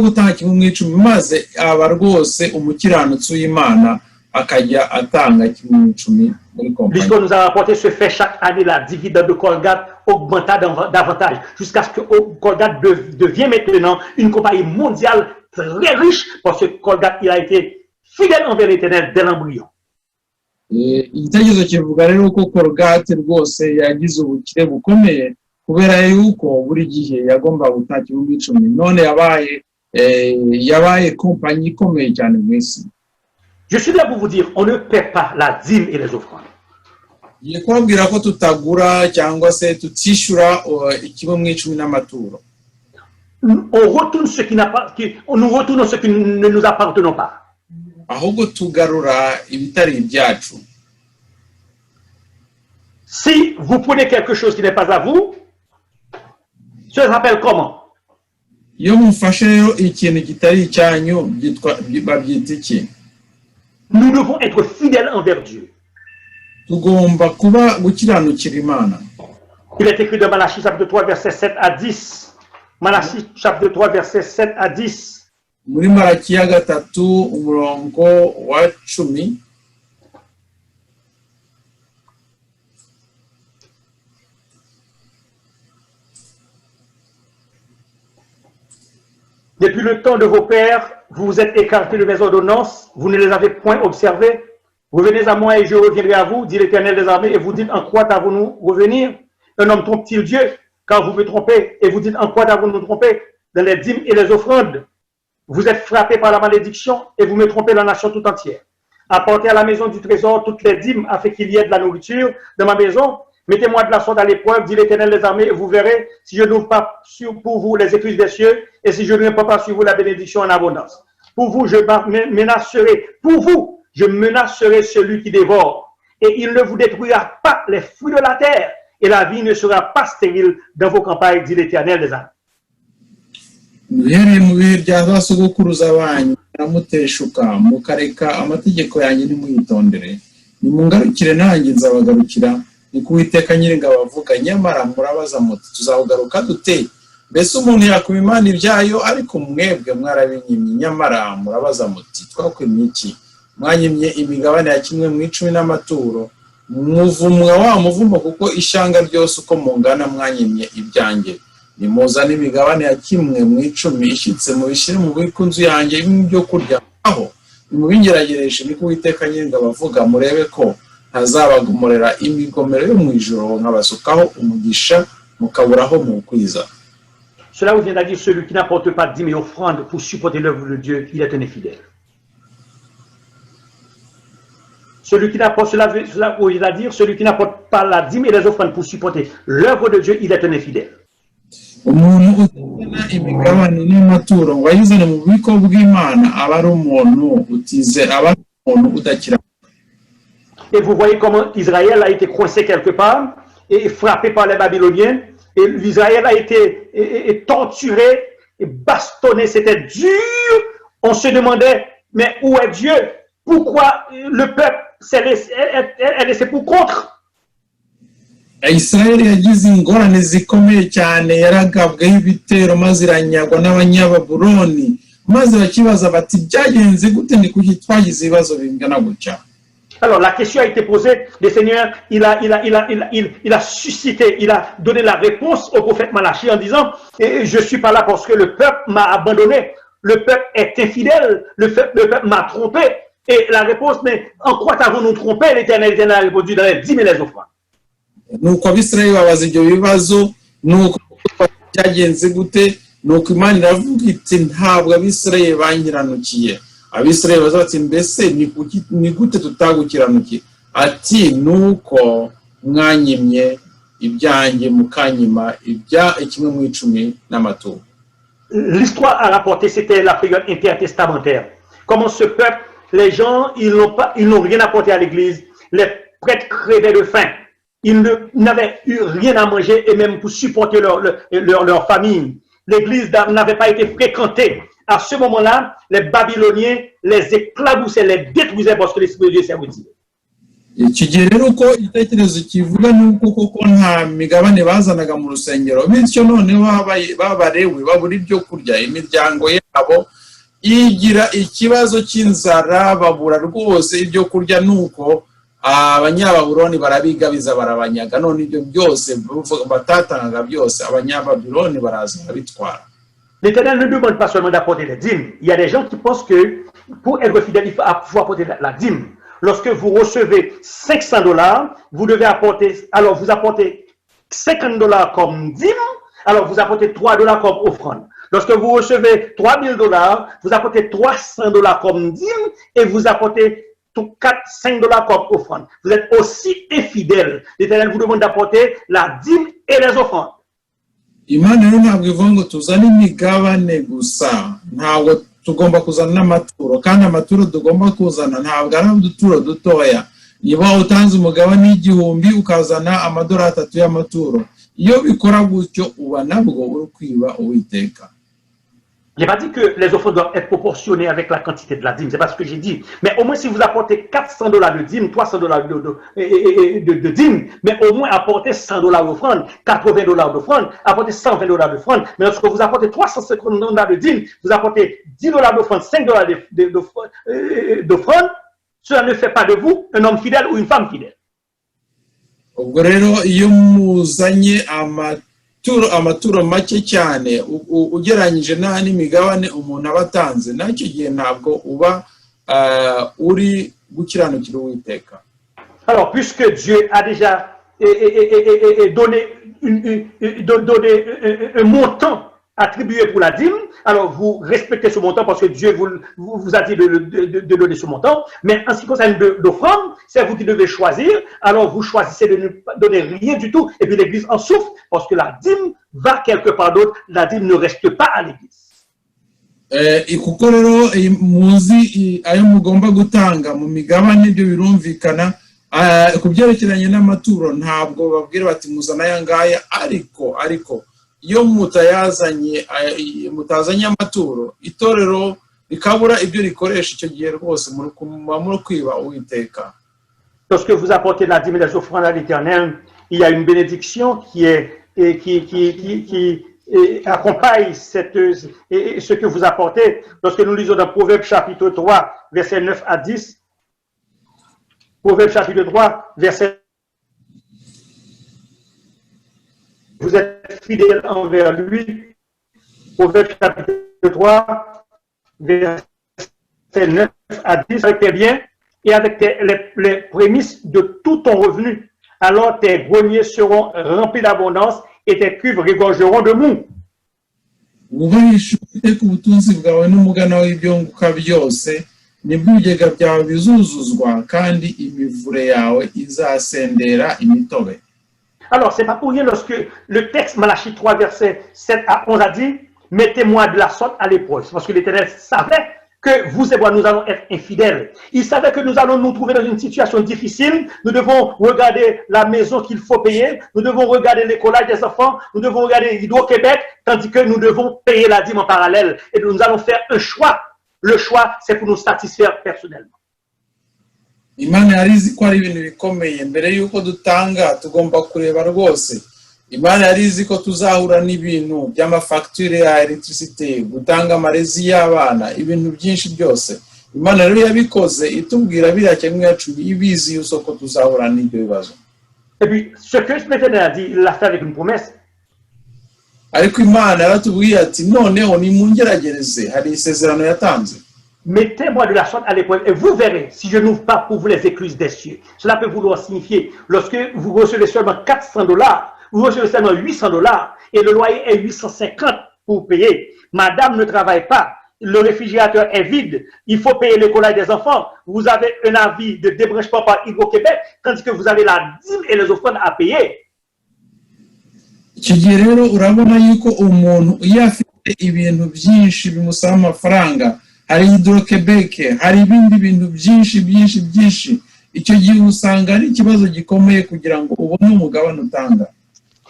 gutanga kimwe n'icumi, maze aba rwose umukiranutsi w'Imana akajya atanga kimwe n'icumi muri kompanyi. L'histoire nous a rapporté ce fait chaque année, la dividende de Colgate augmenta davantage jusqu'à ce que Colgate devienne maintenant une compagnie mondiale très riche, parce que Colgate il a été fidèle envers l'Éternel dès l'embryon. Igitekerezo kivuga rero ko Colgate rwose yagize ubukire bukomeye kubera yuko buri gihe yagomba gutanga kimwe n'icumi, none yabaye kompanyi ikomeye cyane mu isi. Je suis là pour vous dire, on ne paie pas la dîme et les offrandes. Ye kubabwira ko tutagura cyangwa se tutishyura kimwe n'icumi n'amaturo. On retourne ce qui n'a pas, nous retournons ce qui ne nous appartenons pas. Ahubwo tugarura ibitari ibyacu. Si vous prenez quelque chose qui n'est pas à vous, ça s'appelle comment? Iyo mufashe rero ikintu kitari icyanyu babyita iki? Nous devons être fidèles envers Dieu. Tugomba kuba gukiranukira Imana. Il est écrit dans Malachie chapitre 3 verset 7 à 10. Malachie chapitre 3 verset 7 à 10. muri Malakiya gatatu umurongo wa 10. Depuis le temps de vos pères, vous vous êtes écartés de mes ordonnances, vous ne les avez point observées. Revenez à moi et je reviendrai à vous, dit l'Éternel des armées, et vous dites en quoi avons-nous revenir? Un homme trompe-t-il Dieu? Car vous me trompez, et vous dites en quoi avons-nous trompé? Dans les dîmes et les offrandes. Vous êtes frappés par la malédiction et vous me trompez la nation tout entière. Apportez à la maison du trésor toutes les dîmes afin qu'il y ait de la nourriture dans ma maison. Mettez-moi de la sorte à l'épreuve, dit l'Éternel des armées, et vous verrez si je n'ouvre pas pour vous les écluses des cieux et si je ne prends pas sur vous la bénédiction en abondance. Pour vous, je menacerai celui qui dévore et il ne vous détruira pas les fruits de la terre et la vie ne sera pas stérile dans vos campagnes, dit l'Éternel des armées. Muhereye mu bihe bya ba sogokuruza banyu muramuteshuka mukareka amategeko yanjye nimuyitondere nimungarukire nanjye nzabagarukira ni kuwiteka nyiringabo avuga nyamara murabaza muti tuzawugaruka dute mbese umuntu yakuba imana ibyayo ariko mwebwe mwarabinyimye nyamara murabaza muti twakwimye iki mwanyimye imigabane ya 1/10 n'amaturo muvumwa wa muvumo kuko ishanga ryose uko mungana mwanyimye ibyanjye nimuzana imigabane ya 1/10 ishitse mu bishire mu bikunzu yanjye ibyo kurya aho nimubingeragereshe ni kuwiteka nyiringabo avuga murebe ko ntazabagomorera imigomero yo mu ijoro nkabasukaho umugisha mukaburaho mu kwiza. Cela vous vient à dire celui qui n'apporte pas de dîmes et offrandes pour supporter l'œuvre de Dieu, il est un infidèle. Celui qui n'apporte cela vient à dire celui qui n'apporte pas la dîme et les offrandes pour supporter l'œuvre de Dieu, il est un infidèle. Umuntu utazana imigabane n'amaturo ngo ayizane mu bubiko bw'Imana aba ari umuntu utize aba ari umuntu udakira. Et vous voyez comment Israël a été coincé quelque part et frappé par les Babyloniens. Et Israël a été torturé et bastonné. C'était dur. On se demandait, mais où est Dieu? Pourquoi le peuple est laissé pour contre? Israel yagize ingorane zikomeye cyane yaragabweho ibitero maze iranyagwa n'abanyababuloni maze bakibaza bati byagenze gute ni kuki twagize ibibazo bingana gutya. Alors la question a été posée, le Seigneur il a suscité, il a donné la réponse au prophète Malachie en disant je suis pas là parce que le peuple m'a abandonné, le peuple est infidèle, le peuple m'a trompé. Et la réponse, mais en quoi avons-nous trompé? L'Éternel a répondu dans les dîmes et les offrandes. Nuko abisirayeli babaza ibyo bibazo nuko byagenze gute nuko Imana iravuga iti ntabwo abisirayeli bangiranukiye. Abisirayeli baza bati mbese ni gute tutagukiranukiye? Ati nuko mwanyimye ibyanjye mukanyima ibya 1/10 n'amaturo. L'histoire a rapporté, c'était la période intertestamentaire. Comment ce peuple, les gens, ils n'ont rien apporté à l'église. Les prêtres crevaient de faim. Ils n'avaient eu rien à manger et même pour supporter leur famille. L'église n'avait pas été fréquentée. À ce moment-là, les Babyloniens les éclaboussaient, les détruisaient parce que l'Esprit de Dieu s'est retiré. Iki gihe rero uko igitekerezo kivuga nuko koko nta migabane bazanaga mu rusengero bityo none babarewe babura ibyo kurya imiryango yabo igira ikibazo cy'inzara babura rwose ibyo kurya nuko abanyababuloni barabigabiza barabanyaga none ibyo byose batatangaga byose abanyababuloni baraza bitwara. L'Éternel ne demande pas seulement d'apporter les dîmes. Il y a des gens qui pensent que pour être fidèle, il faut apporter la dîme. Lorsque vous recevez $500, vous devez apporter, alors vous apportez $50 comme dîme, alors vous apportez $3 comme offrande. Lorsque vous recevez $3,000, vous apportez $300 comme dîme et vous apportez $5 comme offrande. Vous êtes aussi infidèle. L'Éternel vous demande d'apporter la dîme et les offrandes. Imana rero ntabwo ivuga ngo tuzane imigabane gusa ntabwo tugomba kuzana n'amaturo kandi amaturo tugomba kuzana ntabwo ari uduturo dutoya. Niba utanze umugabane w'igihumbi ukazana amadolari 3 y'amaturo iyo bikora gutyo uba nabwo uri kwiba Uwiteka. Je n'ai pas dit que les offrandes doivent être proportionnées avec la quantité de la dîme, c'est pas ce que j'ai dit. Mais au moins, si vous apportez $400 de dîme, $300 de dîme, mais au moins apportez $100 d'offrande, $80 d'offrande, apportez $120 d'offrande. Mais lorsque vous apportez $350 de dîme, vous apportez $10 d'offrande, $5 d'offrande, cela ne fait pas de vous un homme fidèle ou une femme fidèle. ubwo rero iyo muzanye amaturo make cyane ugereranyije n'imigabane umuntu aba atanze nacyo gihe ntabwo uba uri gukiranukira Uwiteka. Alors puisque Dieu a déjà donné un montant attribué pour la dîme, alors vous respectez ce montant parce que Dieu vous a dit de donner ce montant. Mais en ce qui concerne l'offrande, c'est vous qui devez choisir. Alors vous choisissez de ne pas donner rien du tout et puis l'Église en souffre parce que la dîme va quelque part d'autre. La dîme ne reste pas à l'Église. Kuko rero muzi ayo mugomba gutanga mu migabane byo birumvikana ku byerekeranye n'amaturo ntabwo babwira bati muzana aya ngaya ariko iyo mutazanye amaturo itorero rikabura ibyo rikoresha icyo gihe rwose muri kwiba Uwiteka. Lorsque vous apportez la dîme et les offrandes à l'Éternel, il y a une bénédiction qui accompagne ce que vous apportez. Lorsque nous lisons dans Proverbes chapitre 3, versets 9 à 10, Proverbes chapitre 3, verset vous êtes fidèles envers lui. Proverbes chapitre 3, verset 9 à 10, avec tes biens et avec les prémices de tout ton revenu. Alors tes greniers seront remplis d'abondance et tes cuves regorgeront de mou. Ubahisha Uwiteka ubutunzi bwawe n'umugana w'ibyunguka byose nibwo ibigega byawe bizuzuzwa kandi imivure yawe izasendera imitobe. Alors, ce n'est pas pour rien lorsque le texte Malachie 3, verset 7 à 11 a dit « Mettez-moi de la sorte à l'épreuve ». Parce que l'Éternel savait que vous et moi, nous allons être infidèles. Il savait que nous allons nous trouver dans une situation difficile. Nous devons regarder la maison qu'il faut payer. Nous devons regarder l'écolage des enfants. Nous devons regarder Hydro-Québec, tandis que nous devons payer la dîme en parallèle. Et nous allons faire un choix. Le choix, c'est pour nous satisfaire personnellement. Imana yari izi ko ari ibintu bikomeye mbere yuko dutanga tugomba kureba rwose. Imana yari izi ko tuzahura n'ibintu by'amafacture ya electricité, gutanga amarezi y'abana, ibintu byinshi byose. Imana rero yabikoze itubwira biriya kimwe yacu ibizi yuko ko tuzahura n'ibyo bibazo. Et puis, ce que l'Éternel a dit, il l'a fait avec une promesse. Ariko Imana yaratubwiye ati noneho nimungeragereze hari isezerano yatanze. Mettez-moi de la sorte à l'épreuve et vous verrez si je n'ouvre pas pour vous les écluses des cieux. Cela peut vouloir signifier, lorsque vous recevez seulement $400, vous recevez seulement $800 et le loyer est 850 pour payer. Madame ne travaille pas, le réfrigérateur est vide, il faut payer l'écolage des enfants. Vous avez un avis de débranchement par Hydro-Québec, tandis que vous avez la dîme et les offrandes à payer. Icyo gihe rero urabona yuko umuntu iyo afite ibintu byinshi bimusaba amafaranga hari Hydro-Québec hari ibindi bintu byinshi icyo gihe usanga ari ikibazo gikomeye kugira ngo ubone umugabane utanga.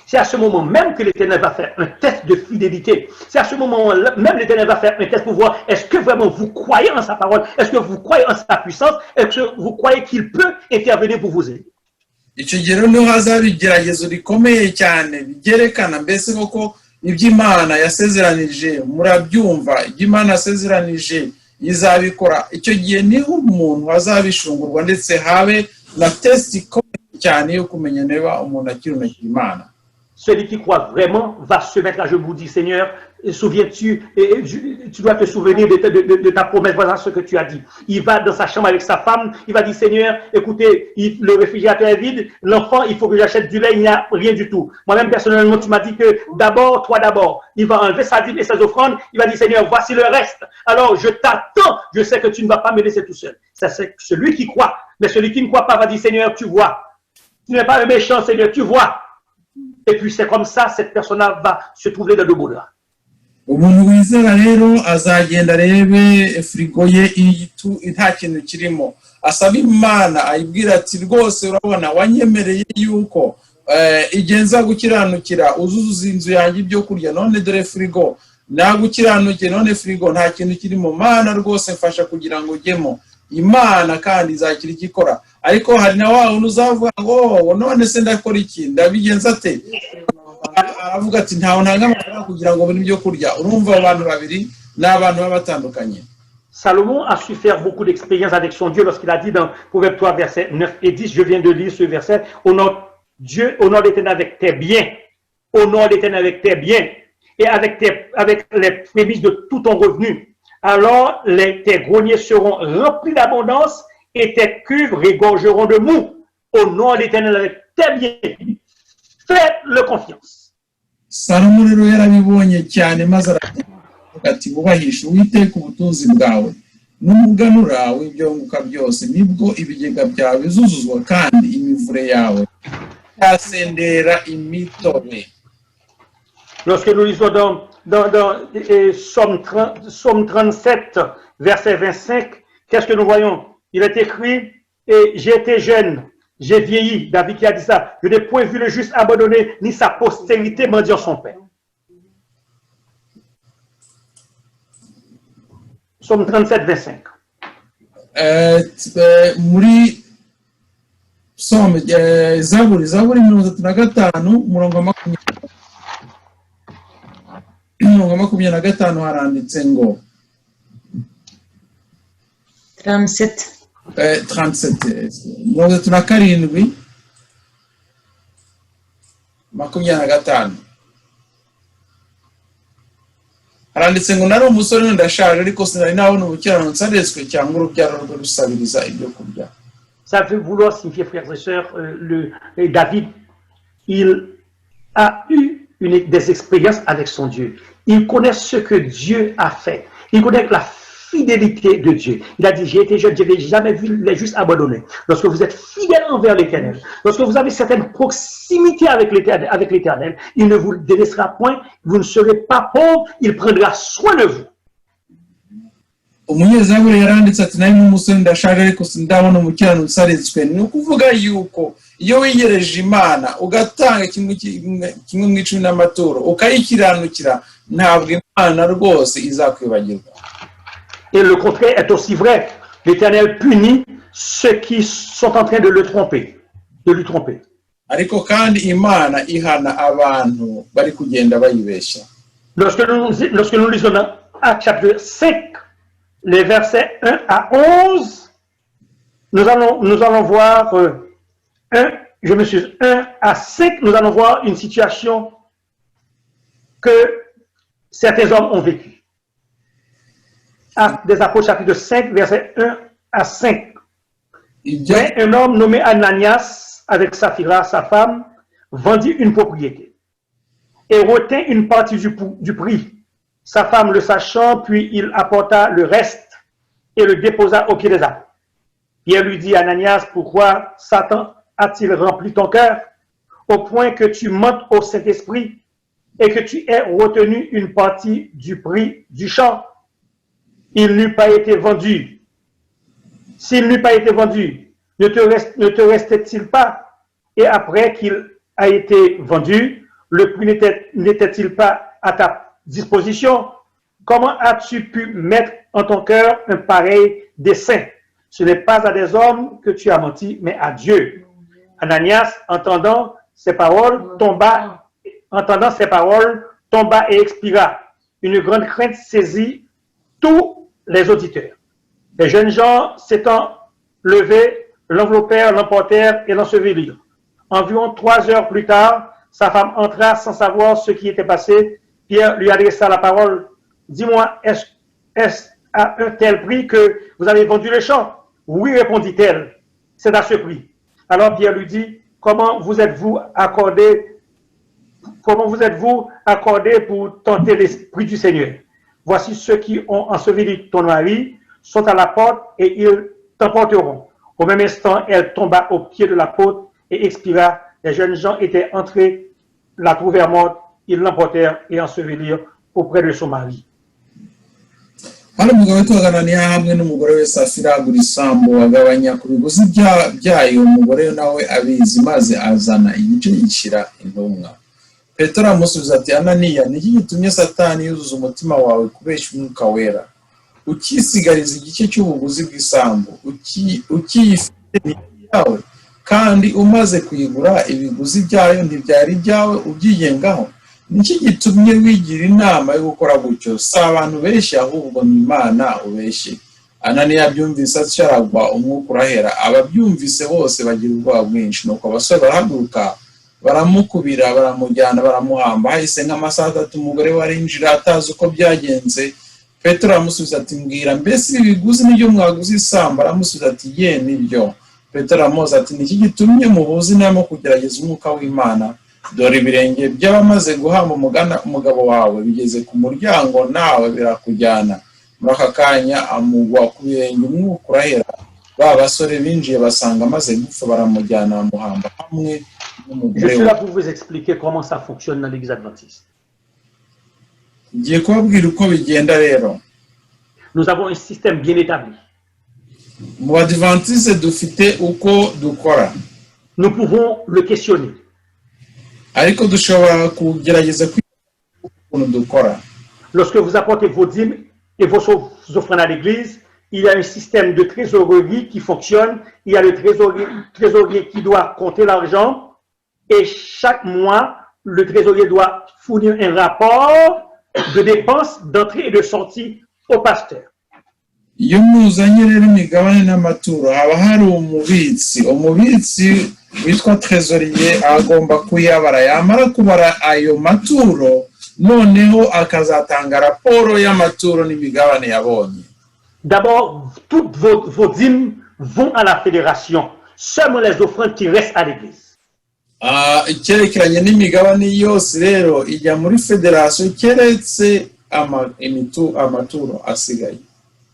C'est à ce moment même que l'Éternel va faire un test de fidélité. C'est à ce moment même que l'Éternel va faire un test pour voir est-ce que vraiment vous croyez en sa parole, est-ce que vous croyez en sa puissance, est-ce que vous croyez qu'il peut intervenir pour vous aider. Icyo gihe rero hazaba igeragezo rikomeye cyane byerekana mbese koko iby'Imana yasezeranije murabyumva iby'Imana yasezeranije izabikora. Icyo gihe niho umuntu azabishungurwa ndetse habe na test ikomeye cyane yo kumenya niba umuntu akirunakira Imana. Celui qui croit vraiment va se mettre à genoux, dit Seigneur, souviens-tu, tu dois te souvenir de ta promesse, voilà ce que tu as dit. Il va dans sa chambre avec sa femme, il va dire Seigneur, écoutez, le réfrigérateur est vide, l'enfant, il faut que j'achète du lait, il n'y a rien du tout. Moi-même, personnellement, tu m'as dit que d'abord, toi d'abord, il va enlever sa dîme et ses offrandes, il va dire Seigneur, voici le reste. Alors, je t'attends, je sais que tu ne vas pas me laisser tout seul. Ça, c'est celui qui croit. Mais celui qui ne croit pas va dire Seigneur, tu vois. Tu n'es pas un méchant, Seigneur, tu vois. Et puis c'est comme ça, cette personne-là va se trouver dans le bonheur. Umuntu wizera rero azagenda rebe frigo ye nta kintu kirimo asaba Imana ayibwira ati rwose urabona wanyemereye yuko igenza gukiranukira uzuzuza inzu yanjye ibyo kurya none dore frigo nagukiranuke none frigo nta kintu kiri mu mana rwose mfasha kugira ngo ujyemo imana kandi izakira igikora ariko hari na wawe uzavuga ngo none se ndakora iki ndabigenza ate aravuga ati ntawe ntanga amafaranga kugira ngo ubone ibyo kurya urumva abantu babiri n'abantu babatandukanye. Salomon a su faire beaucoup d'expériences avec son Dieu lorsqu'il a dit dans Proverbe 3, versets 9 et 10, je viens de lire ce verset, honore Dieu, honore l'Éternel avec tes biens, honore l'Éternel avec tes biens et avec les prémices de tout ton revenu. Alors tes greniers seront remplis d'abondance et tes cuves régorgeront de mou. Honore l'Éternel avec tes biens. Faites-le confiance. Salomon rero yarabibonye cyane maze ati bubahisha Uwiteka ubutunzi bwawe n'umuganura w'ibyunguka byose nibwo ibigega byawe bizuzuzwa kandi imivure yawe yasendera imitobe. Lorsque nous lisons dans Psaume 37, verset 25, qu'est-ce que nous voyons? Il est écrit, et j'ai été jeune, j'ai vieilli. David qui a dit ça. Je n'ai point vu le juste abandonné, ni sa postérité mendiant son pain. Psaume 37, 25. Muri Psalm Zaburi 35 umurongo wa 25 haranditse ngo 37 mirongo 37 25 haranditse ngo nari umusore ndashaje ariko sinari nabona ubukiranutsi aretswe cyangwa urubyaro rwo rusabiriza ibyo kurya. Ça veut vouloir signifier, frères et sœurs, David, il a eu des expériences avec son Dieu. Il connaît ce que Dieu a fait. Il connaît la fidélité de Dieu. Il a dit, j'ai été jeune, je n'ai jamais vu les justes abandonnés. Lorsque vous êtes fidèle envers l'Éternel, lorsque vous avez certaine proximité avec l'Éternel, il ne vous délaissera point, vous ne serez pas pauvre, il prendra soin de vous. Umunyezaburi yaranditse ati nari umusore ndashaje ariko sindabona umukiranutsi aretswe. Ni ukuvuga yuko iyo wiyereje Imana ugatanga kimwe mu icumi n'amaturo ukayikiranukira ntabwo Imana rwose izakwibagirwa. Et le contraire est aussi vrai. L'Éternel punit ceux qui sont en train de le tromper, de lui tromper. Ariko kandi Imana ihana abantu bari kugenda bayibeshya. Lorsque nous lisons dans Actes chapitre 5, les versets 1 à 11, nous allons voir 1 à 5, nous allons voir une situation que certains hommes ont vécue. Actes des Apôtres chapitre 5, versets 1 à 5. Mais un homme nommé Ananias, avec Saphira, sa femme, vendit une propriété et retint une partie du prix. Sa femme le sachant, puis il apporta le reste et le déposa au pied des apôtres. Pierre lui dit, Ananias, pourquoi Satan a-t-il rempli ton cœur au point que tu mentes au Saint-Esprit et que tu aies retenu une partie du prix du champ? Il n'eût pas été vendu. S'il n'eût pas été vendu, ne te restait-il pas? Et après qu'il a été vendu, le prix n'était-il pas à ta disposition? Comment as-tu pu mettre en ton cœur un pareil dessein? Ce n'est pas à des hommes que tu as menti, mais à Dieu. Ananias, entendant ces paroles, tomba et expira. Une grande crainte saisit tous les auditeurs. Les jeunes gens s'étant levés, l'enveloppèrent, l'emportèrent et l'ensevelirent. Environ 3 heures plus tard, sa femme entra sans savoir ce qui était passé. Pierre lui adressa la parole. Dis-moi, est-ce à un tel prix que vous avez vendu le champ? Oui, répondit-elle, c'est à ce prix. Alors Pierre lui dit, comment vous êtes-vous accordé pour tenter l'esprit du Seigneur? Voici ceux qui ont enseveli ton mari, sont à la porte et ils t'emporteront. Au même instant, elle tomba au pied de l'apôtre et expira. Les jeunes gens étaient entrés, la trouvèrent morte, ils l'emportèrent et ensevelirent auprès de son mari. Hano umugabo witwa Ananiya hamwe n'umugore we Safira agura isambu agabanya ku biguzi byayo umugore nawe abizi maze azana igice yishyira intumwa. Petero aramusubiza ati Ananiya niki gitumye Satani yuzuza umutima wawe kubeshya umwuka wera ukisigariza igice cy'ubuguzi bw'isambu ukiyifite n'iyawe kandi umaze kuyigura ibiguzi byayo ntibyari byawe ubyigengaho niki gitumye wigira inama yo gukora gutyo si abantu benshi ahubwo ni Imana ubeshye Ananiya byumvise acyaragwa umwuka urahera ababyumvise bose bagira ubwoba bwinshi nuko abasore barahaguruka baramukubira baramujyana baramuhamba hahise nk'amasaha 3 umugore warinjira atazi uko byagenze Petero aramusubiza ati mbwira mbese ibiguzi n'ibyo mwaguze isamba aramusubiza ati ye nibyo Petero aramubaza ati niki gitumye muhuza inama kugerageza umwuka w'Imana dore ibirenge by'abamaze guhamba umugabo wawe bigeze ku muryango nawe birakujyana muri aka kanya amugwa ku birenge umwuka urahera ba basore binjiye basanga amaze gupfa baramujyana bamuhamba hamwe Je suis là pour vous expliquer comment ça fonctionne dans l'église adventiste. Ngiye kubabwira uko bigenda rero. Nous avons un système bien établi. Mu Adventiste dufite uko dukora. Nous pouvons le questionner. Ariko dushobora kugerageza ukuntu dukora. Lorsque vous apportez vos dîmes et vos offrandes à l'église, il y a un système de trésorerie qui fonctionne. Il y a le trésorier qui doit compter l'argent. Et chaque mois, le trésorier doit fournir un rapport de dépenses, d'entrée et de sortie au pasteur. Iyo muzanye rero imigabane n'amaturo haba hari umubitsi witwa trésorier agomba kuyabara yamara kubara ayo maturo noneho akazatanga raporo y'amaturo n'imigabane yabonye. D'abord, toutes vos dîmes vont à la fédération. Seulement les offrandes qui restent à l'église. Icyerekeranye n'imigabane yose rero ijya muri federation keretse amaturo asigaye.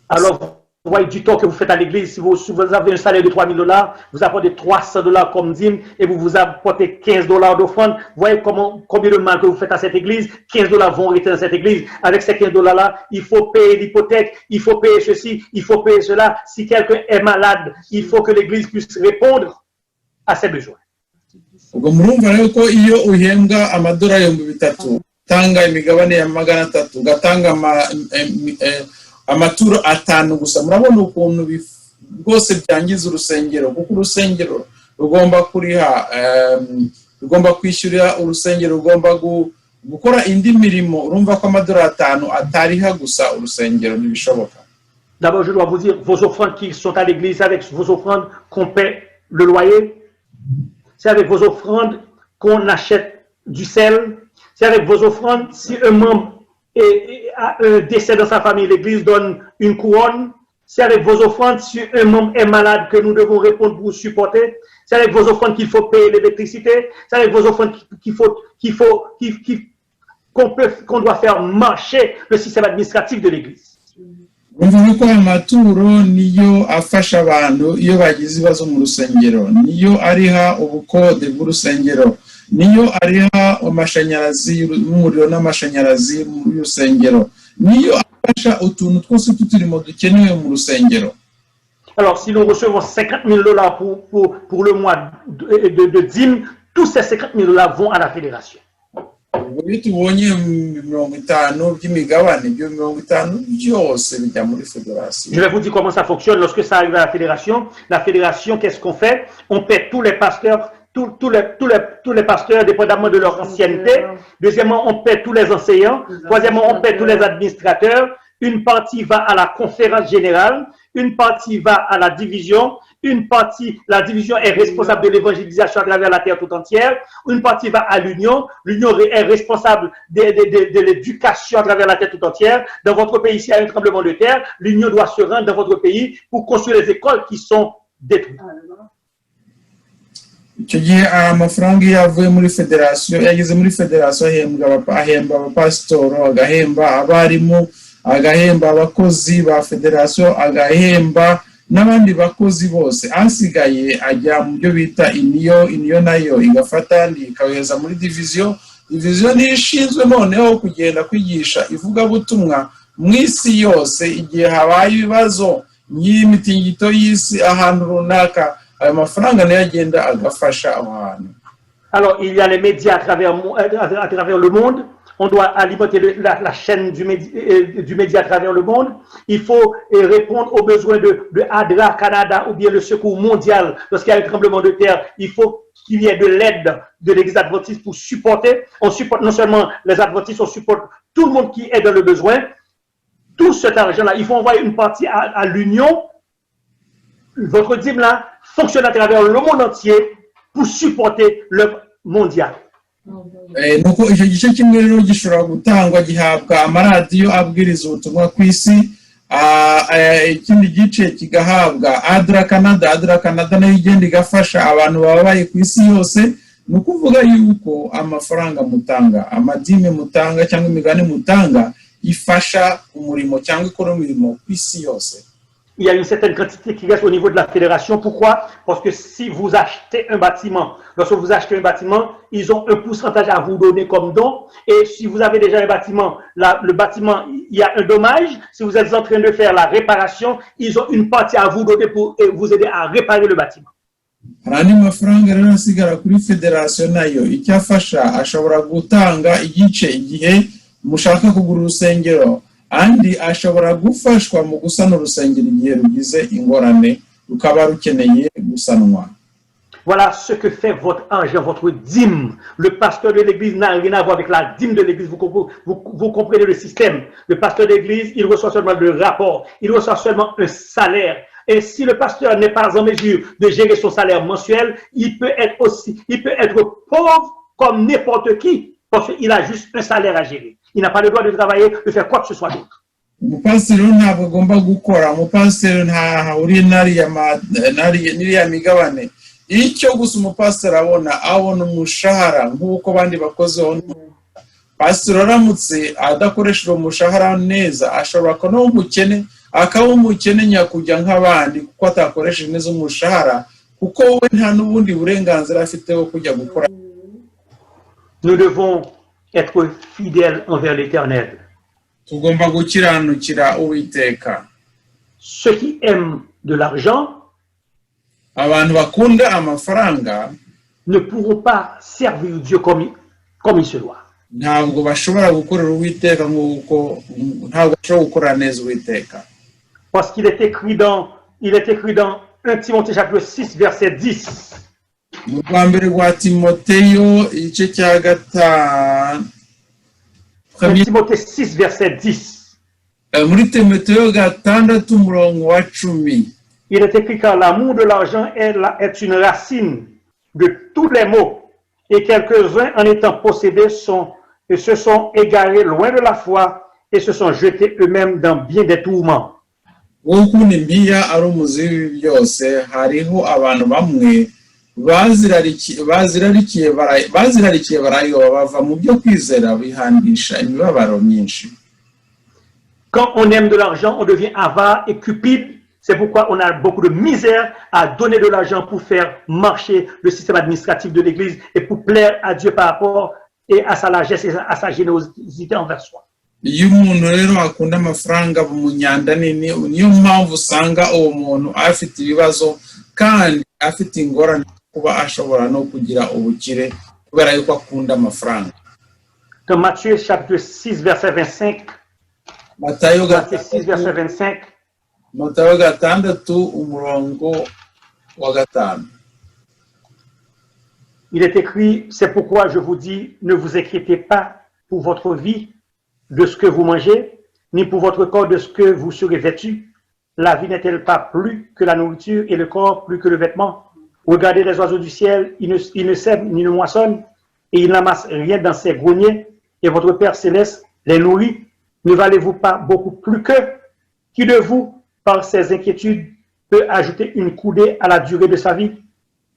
Alors, vous voyez du temps que vous faites à l'église, si vous avez un salaire de $3,000, vous apportez $300 comme dîme et vous apportez $15 d'offrande. Vous voyez combien de mal que vous faites à cette église. $15 vont rester dans cette église. Avec ces $15-là, il faut payer l'hypothèque, il faut payer ceci, il faut payer cela. Si quelqu'un est malade, il faut que l'église puisse répondre à ses besoins. Ubwo murumva rero ko iyo uhembwa amadolari 3,000 tanga imigabane ya 300 gatanga amaturo 5 gusa murabona ukuntu rwose byangiza urusengero kuko urusengero rugomba kuriha rugomba kwishyurira urusengero rugomba gukora indi mirimo urumva ko amadolari 5 atariha gusa urusengero ntibishoboka. D'abord je dois vous dire vos offrandes qui sont à l'église avec vos offrandes qu'on paie le loyer. C'est avec vos offrandes qu'on achète du sel. C'est avec vos offrandes, si un membre a un décès dans sa famille, l'église donne une couronne. C'est avec vos offrandes, si un membre est malade, que nous devons répondre pour supporter. C'est avec vos offrandes qu'il faut payer l'électricité. C'est avec vos offrandes qu'on doit faire marcher le système administratif de l'église. Umva ko amaturo niyo afasha abantu iyo bagize ibibazo mu rusengero niyo ariha ubukode bw'urusengero niyo ariha amashanyarazi n'umuriro n'amashanyarazi mu rusengero niyo afasha utuntu twose tuturimo dukenewe mu rusengero. Alors si nous recevons $50,000 pour le mois de dîmes, tous ces $50,000 vont à la fédération. Je vais vous dire comment ça fonctionne lorsque ça arrive à la fédération. La fédération, qu'est-ce qu'on fait? On paie tous les pasteurs, tous les pasteurs, dépendamment de leur ancienneté. Deuxièmement, on paie tous les enseignants. Troisièmement, on paie tous les administrateurs. Une partie va à la conférence générale. Une partie va à la division. Une partie, la division est responsable de l'évangélisation à travers la terre tout entière. Une partie va à l'union. L'union est responsable de l'éducation à travers la terre tout entière. Dans votre pays, s'il y a un tremblement de terre, l'union doit se rendre dans votre pays pour construire les écoles qui sont détruites. Icyo gihe amafaranga yavuye muri federation yageze muri federation ahemba abapasitoro agahemba abarimu agahemba abakozi ba federation agahemba n'abandi bakozi bose asigaye ajya mu byo bita iniyo nayo igafata ikayoza muri division nishinzwe noneho kugenda kwigisha ivuga butumwa mu isi yose igihe habaye ibibazo y'imitingito y'isi ahantu runaka ayo mafaranga nayo agenda agafasha abantu. Alors, il y a les médias à travers le monde. On doit alimenter la chaîne du média à travers le monde. Il faut répondre aux besoins de ADRA Canada ou bien le Secours mondial. Lorsqu'il y a un tremblement de terre, il faut qu'il y ait de l'aide de l'Église adventiste pour supporter. On supporte non seulement les adventistes, on supporte tout le monde qui est dans le besoin. Tout cet argent-là, il faut envoyer une partie à l'Union. Votre dîme là fonctionne à travers le monde entier pour supporter l'œuvre mondiale. nuko icyo gice kimwe rero gishobora gutangwa gihabwa amaradiyo abwiriza ubutumwa ku isi, ikindi gice kigahabwa ADRA Canada nayo igenda igafasha abantu babaye ku isi yose. Ni ukuvuga yuko amafaranga mutanga, amadini mutanga cyangwa imigani mutanga ifasha umurimo cyangwa ikora umurimo ku isi yose. Il y a une certaine quantité qui reste au niveau de la fédération. Pourquoi? Parce que si vous achetez un bâtiment, lorsque vous achetez un bâtiment, ils ont un pourcentage à vous donner comme don. Et si vous avez déjà un bâtiment, le bâtiment, il y a un dommage. Si vous êtes en train de faire la réparation, ils ont une partie à vous donner pour vous aider à réparer le bâtiment. Andi mafaranga rero asigara kuri federation nayo icyafasha ashobora gutanga igice igihe mushaka kugura urusengero, andi ashobora gufashwa mu gusana urusengero igihe rugize ingorane rukaba rukeneye gusanwa. Voilà ce que fait votre argent, votre dîme. Le pasteur de l'église n'a rien à voir avec la dîme de l'église. Vous comprenez le système. Le pasteur d'église, il reçoit seulement le rapport. Il reçoit seulement un salaire. Et si le pasteur n'est pas en mesure de gérer son salaire mensuel, il peut être pauvre comme n'importe qui, parce qu'il a juste un salaire à gérer. Il n'a pas le droit de travailler, de faire quoi que ce soit d'autre. Umupasiteri ntabwo agomba gukora, umupasiteri ntahahuriye n'iriya migabane. Icyo gusa umupasiteri abona umushahara nk'uko abandi bakozeho. Pasiteri aramutse adakoresheje umushahara neza ashobora kuba n'umukene, akaba umukene nyakujya nk'abandi kuko atakoresheje neza umushahara, kuko we nta n'ubundi burenganzira afite bwo kujya gukora. Nous devons être fidèles envers l'Éternel. Tugomba gukiranukira Uwiteka. Ceux qui aiment de l'argent abantu bakunda amafaranga ne pourront pas servir Dieu comme il se doit. Ntabwo bashobora gukorera Uwiteka nk'uko ntabwo bashobora gukora neza Uwiteka. Parce qu'il est écrit dans 1 Timothée chapitre 6 verset 10. Mu rwa mbere rwa Timoteyo igice cya gatanu. 1 Timothée 6 verset 10. Muri Timoteyo gatandatu umurongo wa 10. Il est écrit car l'amour de l'argent est une racine de tous les maux, et quelques-uns en étant possédés se sont égarés loin de la foi et se sont jetés eux-mêmes dans bien des tourments. Ukunda imbiya ari umuzi w'ibi byose, hariho abantu bamwe bazirarikiye barayoba bava mu byo kwizera bihandisha imibabaro myinshi. Quand on aime de l'argent, on devient avare et cupide. C'est pourquoi on a beaucoup de misère à donner de l'argent pour faire marcher le système administratif de l'Église et pour plaire à Dieu par rapport et à sa largesse et à sa générosité envers soi. Iyo umuntu rero akunda amafaranga mu nyanda nini, niyo mpamvu usanga uwo muntu afite ibibazo kandi afite ingorane kuba ashobora no kugira ubukire kubera yuko akunda amafaranga. Dans Matthieu chapitre 6 verset 25. Matayo 6 verset 25. Matayo gatandatu umurongo wa 5. Il est écrit, c'est pourquoi je vous dis, ne vous inquiétez pas pour votre vie de ce que vous mangez, ni pour votre corps de ce que vous serez vêtu. La vie n'est-elle pas plus que la nourriture et le corps plus que le vêtement? Regardez les oiseaux du ciel, ils ne sèment ni ne moissonnent, et ils n'amassent rien dans ses greniers, et votre Père céleste les nourrit. Ne valez-vous pas beaucoup plus qu'eux? Qui de vous, par ses inquiétudes, peut ajouter une coudée à la durée de sa vie?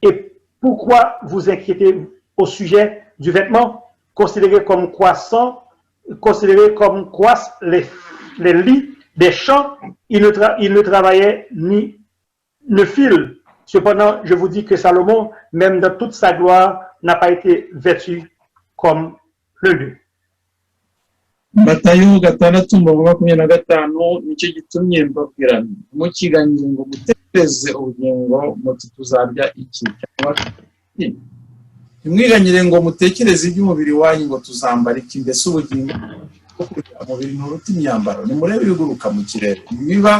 Et pourquoi vous inquiétez au sujet du vêtement? Considérez comme croissent les lits des champs, ils ne travaillaient ni ne filent. Cependant, je vous dis que Salomon, même dans toute sa gloire, n'a pas été vêtu comme le lieu. Matayo gatandatu umurongo wa 25 nicyo gitumye mbabwira mu kiganiro ngo mutekereze ubugingo muti tuzarya iki cyangwa ntimwiganyire ngo mutekereze iby'umubiri wanyu ngo tuzambara iki, mbese ubugingo bwo kurya umubiri nturuta imyambaro. Nimurebe ibiguruka mu kirere, ntibiba,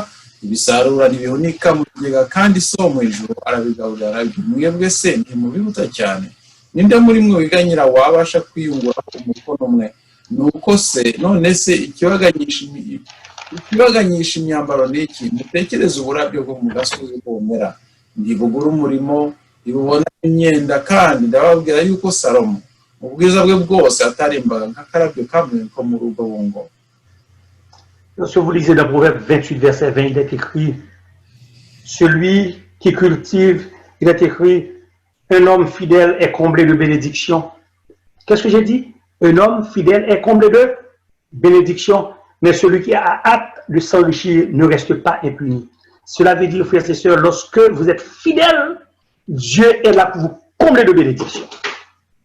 ibisarura, ntibihunika mu bigega, kandi so mu ijuru arabigaburira arabyo. Mwebwe se ntimubiruta cyane? Ninde muri mwe wiganyira wabasha kwiyungura umukono umwe? Nuko se none se ikibaganyisha imyambaro ni iki? Mutekereze uburabyo bwo mu gasozi bumera, ntibugura umurimo, ntibubona imyenda, kandi ndababwira yuko Salomo mu bwiza bwe bwose atarimbaga nk'akarabyo kamwe ko mu rugo bungo. Lorsque vous lisez dans Proverbe 28, verset 20, il est écrit, celui qui cultive, il est écrit, un homme fidèle est comblé de bénédictions. Qu'est-ce que j'ai dit? Un homme fidèle est comblé de bénédictions, mais celui qui a hâte de s'enrichir ne reste pas impuni. Cela veut dire, frères et sœurs, lorsque vous êtes fidèles, Dieu est là pour vous combler de bénédictions.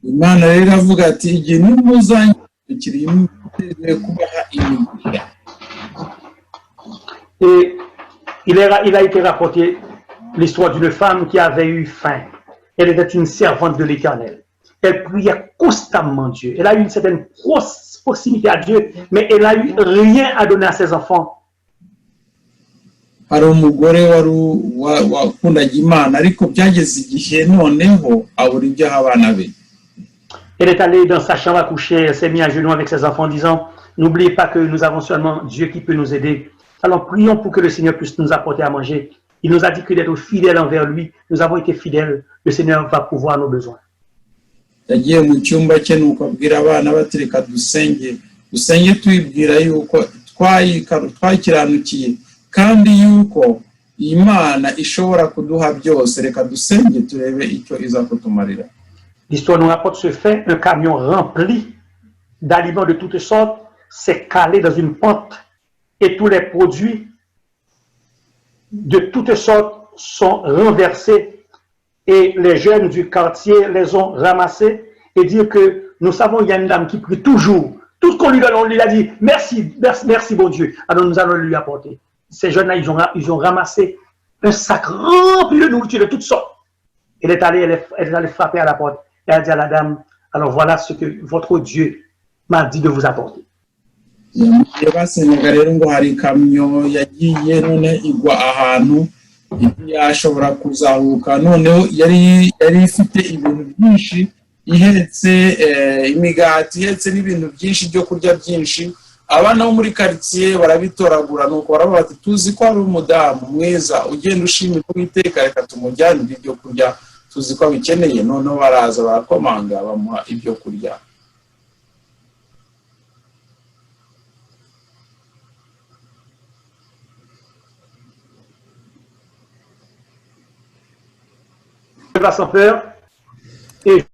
Imana rero iravuga ati igihe nimuzanyukiriye mutegereje kubaha imigisha. Et il a été rapporté l'histoire d'une femme qui avait eu faim. Elle était une servante de l'Éternel. Elle priait constamment Dieu. Elle a eu une certaine proximité à Dieu, mais elle n'a eu rien à donner à ses enfants. Hari umugore wakundaga Imana ariko byageze igihe noneho abura ibyo aha abana be. Elle est allée dans sa chambre à coucher, elle s'est mise à genoux avec ses enfants en disant, n'oubliez pas que nous avons seulement Dieu qui peut nous aider. Alors prions pour que le Seigneur puisse nous apporter à manger. Il nous a dit que d'être fidèles envers lui. Nous avons été fidèles. Le Seigneur va pouvoir nos besoins. Yagiye mu cyumba cye nuko abwira abana batereka dusenge twibwira yuko twakiranukiye kandi yuko Imana ishobora kuduha byose. Reka dusenge turebe icyo iza kutumarira. L'histoire nous rapporte ce fait, un camion rempli d'aliments de toutes sortes s'est calé dans une pente et tous les produits de toutes sortes sont renversés et les jeunes du quartier les ont ramassés et dire que nous savons il y a une dame qui prie toujours. Tout ce qu'on lui donne, on lui a dit merci, merci, merci bon Dieu. Alors nous allons lui apporter. Ces jeunes-là, ils ont ramassé un sac rempli de nourriture de toutes sortes. Elle est allée frapper à la porte. Elle a dit à la dame, alors voilà ce que votre Dieu m'a dit de vous apporter. Basenyaga rero ngo hari ikamyo yagiye none igwa ahantu yashobora kuzahuka, noneho yari ifite ibintu byinshi, ihetse imigati, ihetse n'ibintu byinshi byo kurya byinshi. Abana bo muri quartier barabitoragura nuko baravuga bati tuzi ko ari umudamu mwiza ugenda ushimira Uwiteka, reka tumujyanire ibyo kurya, tuzi ko abikeneye. Noneho baraza barakomanga bamuha ibyo kurya. Va sans peur et